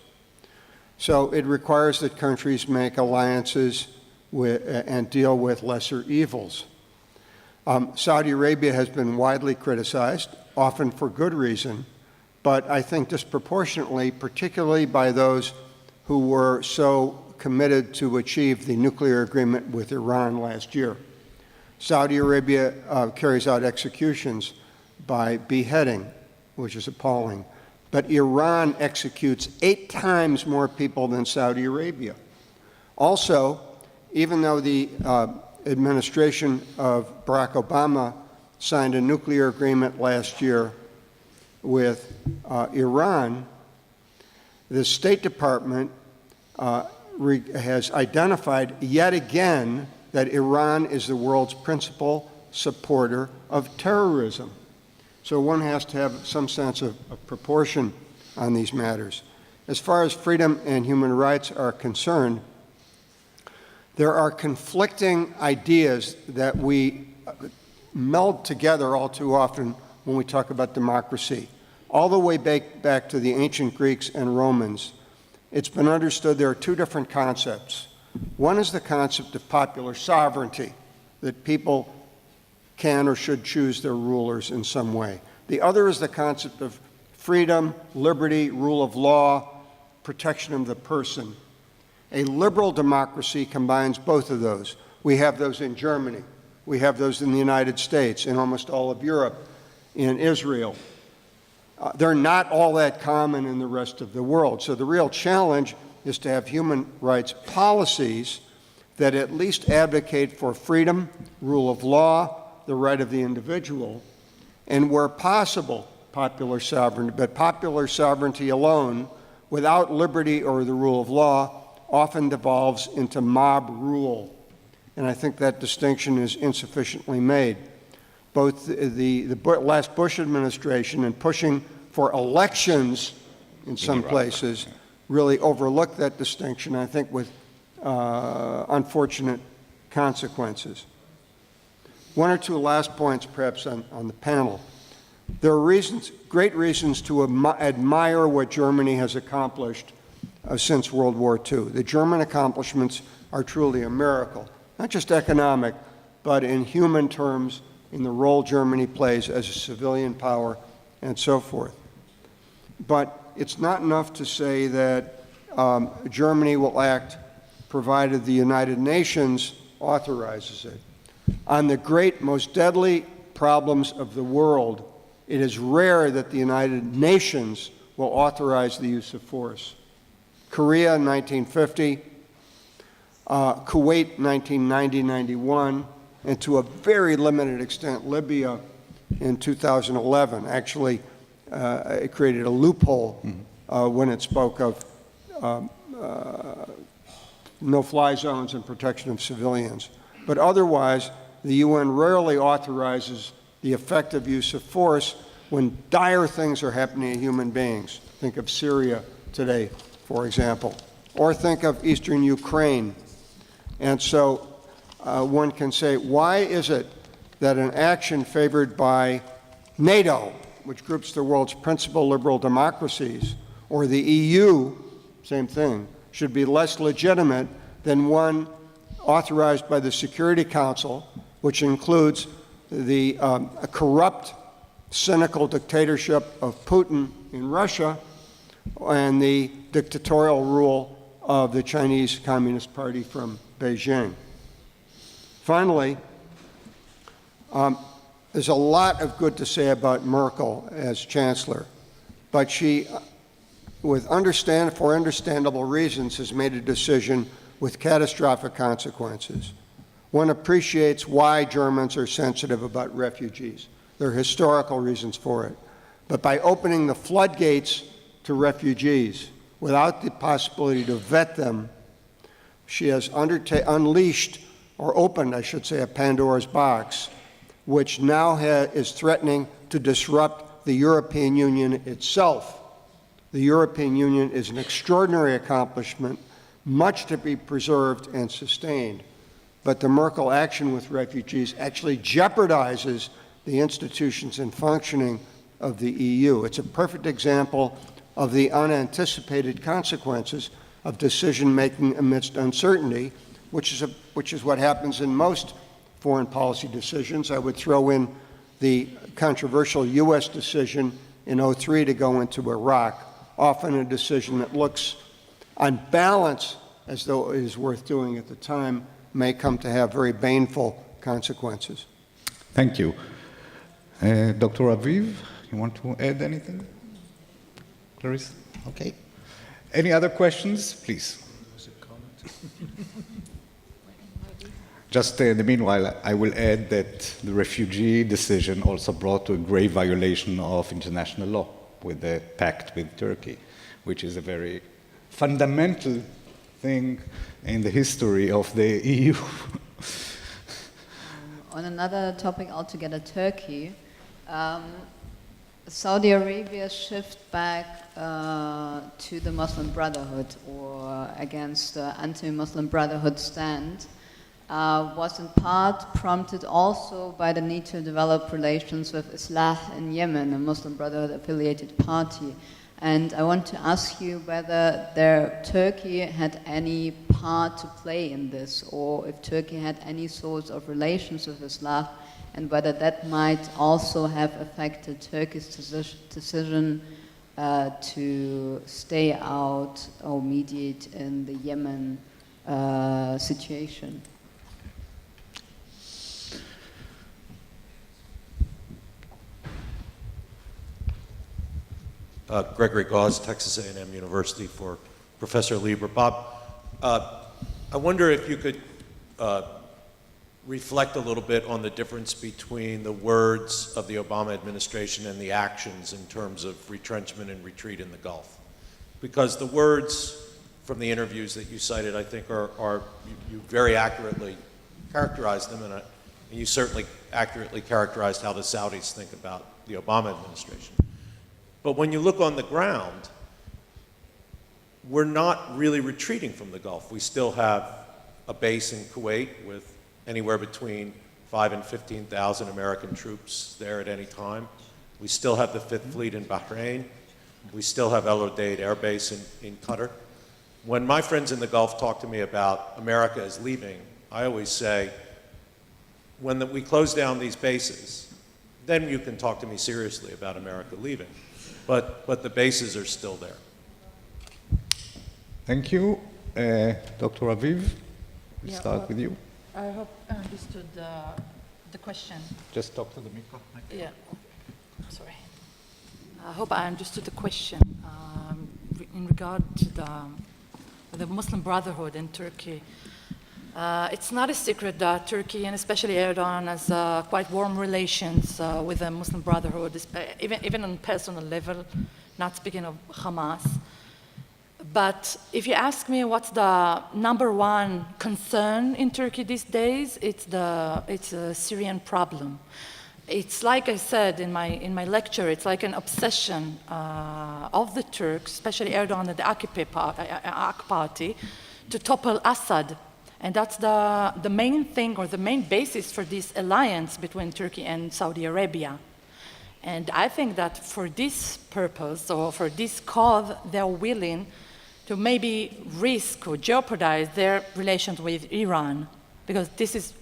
So it requires that countries make alliances and deal with lesser evils. Saudi Arabia has been widely criticized, often for good reason, but I think disproportionately, particularly by those who were so committed to achieve the nuclear agreement with Iran last year. Saudi Arabia carries out executions by beheading, which is appalling, but Iran executes 8 times more people than Saudi Arabia. Also, even though the administration of Barack Obama signed a nuclear agreement last year with Iran, the State Department has identified yet again that Iran is the world's principal supporter of terrorism. So one has to have some sense of proportion on these matters. As far as freedom and human rights are concerned, there are conflicting ideas that we meld together all too often when we talk about democracy. All the way back to the ancient Greeks and Romans, it's been understood there are 2 different concepts. One is the concept of popular sovereignty, that people can or should choose their rulers in some way. The other is the concept of freedom, liberty, rule of law, protection of the person. A liberal democracy combines both of those. We have those in Germany. We have those in the United States, in almost all of Europe, in Israel. They're not all that common in the rest of the world. So the real challenge is to have human rights policies that at least advocate for freedom, rule of law, the right of the individual, and where possible, popular sovereignty. But popular sovereignty alone, without liberty or the rule of law, often devolves into mob rule. And I think that distinction is insufficiently made. Both the last Bush administration and pushing for elections in some places really overlooked that distinction, I think, with unfortunate consequences. 1 or 2 last points, perhaps, on the panel. There are great reasons to admire what Germany has accomplished since World War II. The German accomplishments are truly a miracle, not just economic, but in human terms, in the role Germany plays as a civilian power, and so forth. But it's not enough to say that Germany will act provided the United Nations authorizes it. On the great, most deadly problems of the world, it is rare that the United Nations will authorize the use of force. Korea in 1950, Kuwait 1990-91, and to a very limited extent, Libya in 2011. Actually, it created a loophole when it spoke of no-fly zones and protection of civilians. But otherwise, the UN rarely authorizes the effective use of force when dire things are happening to human beings. Think of Syria today, for example, or think of eastern Ukraine. And so one can say, why is it that an action favored by NATO, which groups the world's principal liberal democracies, or the EU, same thing, should be less legitimate than one authorized by the Security Council, which includes the corrupt, cynical dictatorship of Putin in Russia and the dictatorial rule of the Chinese Communist Party from Beijing. Finally, there's a lot of good to say about Merkel as chancellor, but she, for understandable reasons, has made a decision with catastrophic consequences. One appreciates why Germans are sensitive about refugees. There are historical reasons for it. But by opening the floodgates to refugees without the possibility to vet them, she has unleashed, or opened, I should say, a Pandora's box, which now is threatening to disrupt the European Union itself. The European Union is an extraordinary accomplishment, much to be preserved and sustained. But the Merkel action with refugees actually jeopardizes the institutions and functioning of the EU. It's a perfect example of the unanticipated consequences of decision-making amidst uncertainty, which is what happens in most foreign policy decisions. I would throw in the controversial U.S. decision in 2003 to go into Iraq, often a decision that looks on balance as though it is worth doing at the time, may come to have very baneful consequences. Thank you. Dr. Aviv, you want to add anything? Clarisse? Okay. Any other questions, please? Just in the meanwhile, I will add that the refugee decision also brought to a grave violation of international law with the pact with Turkey, which is a very fundamental thing in the history of the EU. On another topic altogether, Turkey, Saudi Arabia's shift back to the Muslim Brotherhood or against the anti-Muslim Brotherhood stand was in part prompted also by the need to develop relations with Islah in Yemen, a Muslim Brotherhood affiliated party. And I want to ask you whether Turkey had any part to play in this, or if Turkey had any sorts of relations with Islah, and whether that might also have affected Turkey's decision to stay out or mediate in the Yemen situation. Gregory Gause, Texas A&M University, for Professor Lieber. Bob, I wonder if you could reflect a little bit on the difference between the words of the Obama administration and the actions in terms of retrenchment and retreat in the Gulf. Because the words from the interviews that you cited, I think, you very accurately characterized them, and you certainly accurately characterized how the Saudis think about the Obama administration. But when you look on the ground, we're not really retreating from the Gulf. We still have a base in Kuwait with anywhere between 5,000 and 15,000 American troops there at any time. We still have the Fifth Fleet in Bahrain. We still have El Udeid Air Base in Qatar. When my friends in the Gulf talk to me about America is leaving, I always say, when we close down these bases, then you can talk to me seriously about America leaving. But the bases are still there. Thank you. Dr. Aviv, we'll start with you. I hope I understood the question. Just talk to the microphone. Yeah, sorry. I hope I understood the question in regard to the Muslim Brotherhood in Turkey. It's not a secret that Turkey, and especially Erdogan, has quite warm relations with the Muslim Brotherhood, even on personal level, not speaking of Hamas. But if you ask me what's the number one concern in Turkey these days, it's a Syrian problem. It's like I said in my lecture, it's like an obsession of the Turks, especially Erdogan and the AK party, to topple Assad. And that's the main thing, or the main basis for this alliance between Turkey and Saudi Arabia. And I think that for this purpose, or for this cause, they're willing to maybe risk or jeopardize their relations with Iran, because this is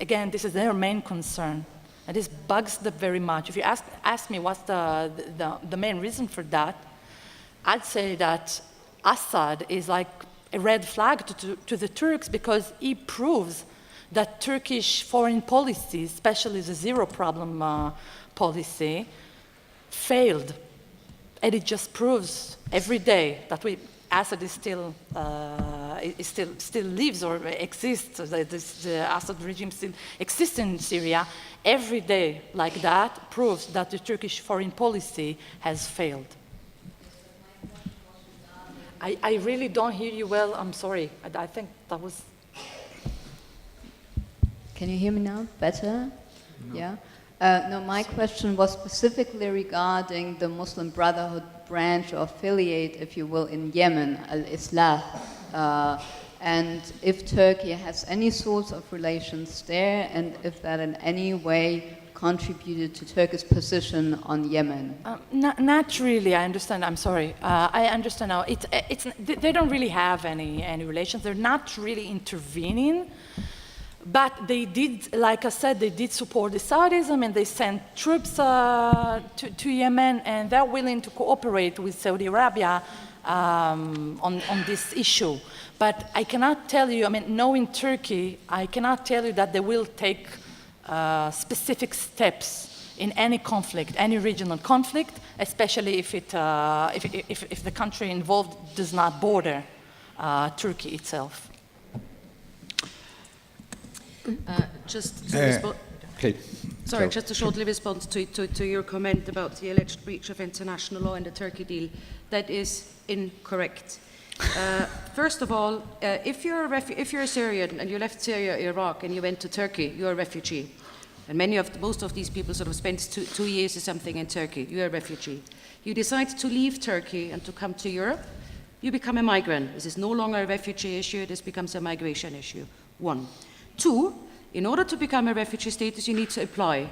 their main concern. And this bugs them very much. If you ask me what's the main reason for that, I'd say that Assad is like a red flag to the Turks, because he proves that Turkish foreign policy, especially the zero-problem policy, failed. And it just proves every day that Assad is still lives or exists. The Assad regime still exists in Syria. Every day like that proves that the Turkish foreign policy has failed. I really don't hear you well. I'm sorry. I think that was... Can you hear me now? Better? No. Yeah? No, my question was specifically regarding the Muslim Brotherhood branch or affiliate, if you will, in Yemen, Al-Islah, and if Turkey has any sorts of relations there, and if that in any way contributed to Turkey's position on Yemen? Not really. I understand. I'm sorry. I understand now. They don't really have any relations. They're not really intervening. But they did, like I said, they did support the Saudis. I mean, they sent troops to Yemen, and they're willing to cooperate with Saudi Arabia on this issue. But I cannot tell you, I mean, knowing Turkey, I cannot tell you that they will take specific steps in any conflict, any regional conflict, especially if the country involved does not border Turkey itself. Just a short response to your comment about the alleged breach of international law in the Turkey deal. That is incorrect. First of all, if you're a Syrian and you left Syria, Iraq, and you went to Turkey, you're a refugee. And most of these people sort of spent 2 years or something in Turkey. You're a refugee. You decide to leave Turkey and to come to Europe, you become a migrant. This is no longer a refugee issue. This becomes a migration issue. 1. 2, in order to become a refugee status, you need to apply.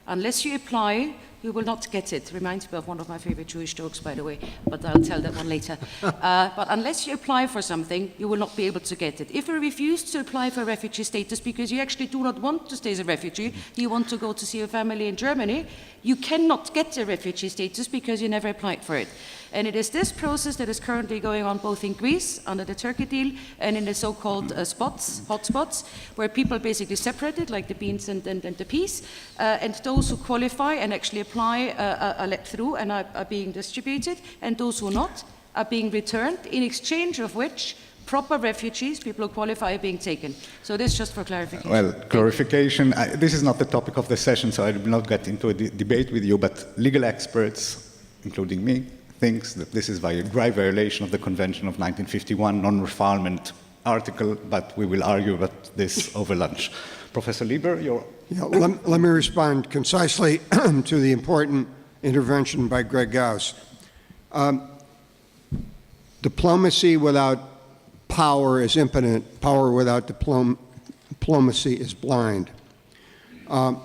Unless you apply, you will not get it. Reminds me of one of my favorite Jewish jokes, by the way, but I'll tell that one later. But unless you apply for something, you will not be able to get it. If you refuse to apply for refugee status because you actually do not want to stay as a refugee, you want to go to see your family in Germany, you cannot get a refugee status because you never applied for it. And it is this process that is currently going on both in Greece, under the Turkey deal, and in the so-called hotspots, where people basically separated, like the beans and the peas, and those who qualify and actually apply are let through and are being distributed, and those who not are being returned, in exchange of which proper refugees, people who qualify, are being taken. So this just for clarification. Well, clarification, this is not the topic of the session, so I will not get into a debate with you, but legal experts, including me, thinks that this is a grave violation of the Convention of 1951, non-refoulement article, but we will argue about this over lunch. Professor Lieber, you're... Yeah, let me respond concisely to the important intervention by Greg Gauss. Diplomacy without power is impotent. Power without diplomacy is blind. I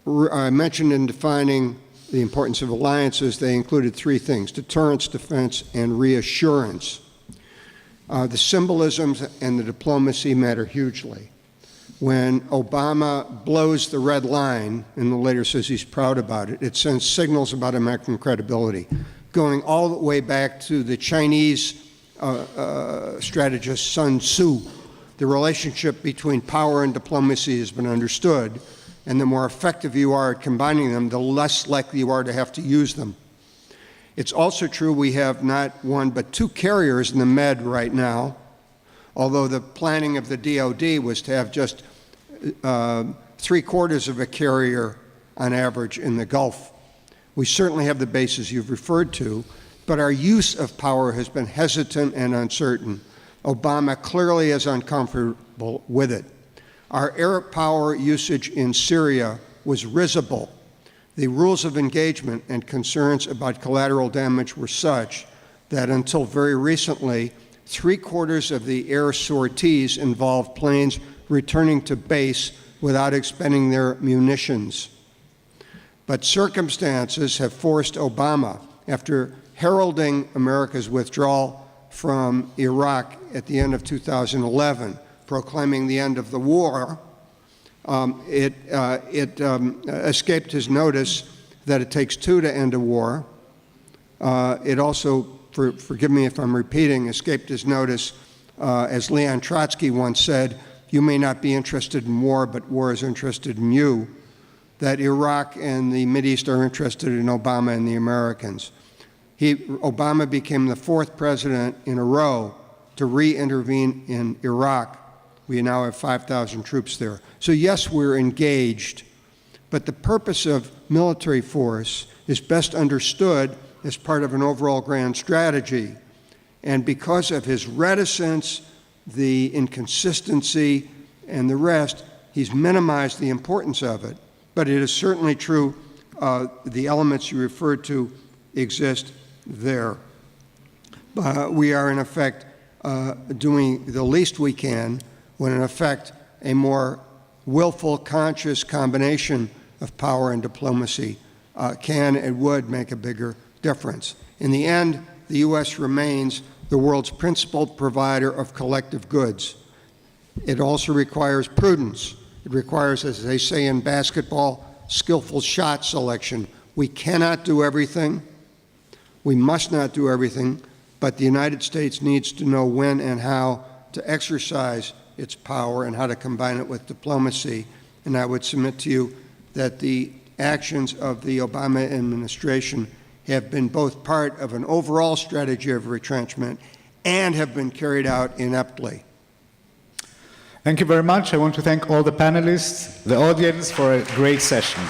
mentioned in defining the importance of alliances, they included 3 things: deterrence, defense, and reassurance. The symbolisms and the diplomacy matter hugely. When Obama blows the red line, and later says he's proud about it, it sends signals about American credibility, going all the way back to the Chinese strategist Sun Tzu. The relationship between power and diplomacy has been understood, and the more effective you are at combining them, the less likely you are to have to use them. It's also true we have not 1 but 2 carriers in the Med right now, although the planning of the DoD was to have just 3/4 of a carrier on average in the Gulf. We certainly have the bases you've referred to, but our use of power has been hesitant and uncertain. Obama clearly is uncomfortable with it. Our air power usage in Syria was risible. The rules of engagement and concerns about collateral damage were such that until very recently, 3/4 of the air sorties involved planes returning to base without expending their munitions. But circumstances have forced Obama, after heralding America's withdrawal from Iraq at the end of 2011, proclaiming the end of the war, it escaped his notice that it takes 2 to end a war. It also, forgive me if I'm repeating, escaped his notice, as Leon Trotsky once said, "You may not be interested in war, but war is interested in you," that Iraq and the Mideast are interested in Obama and the Americans. Obama became the 4th president in a row to re-intervene in Iraq. We now have 5,000 troops there. So yes, we're engaged, but the purpose of military force is best understood as part of an overall grand strategy. And because of his reticence, the inconsistency, and the rest, he's minimized the importance of it. But it is certainly true, the elements you referred to exist there. We are, in effect, doing the least we can when, in effect, a more willful, conscious combination of power and diplomacy can and would make a bigger difference. In the end, the U.S. remains the world's principal provider of collective goods. It also requires prudence. It requires, as they say in basketball, skillful shot selection. We cannot do everything. We must not do everything, but the United States needs to know when and how to exercise its power and how to combine it with diplomacy. And I would submit to you that the actions of the Obama administration have been both part of an overall strategy of retrenchment and have been carried out ineptly. Thank you very much. I want to thank all the panelists, the audience for a great session.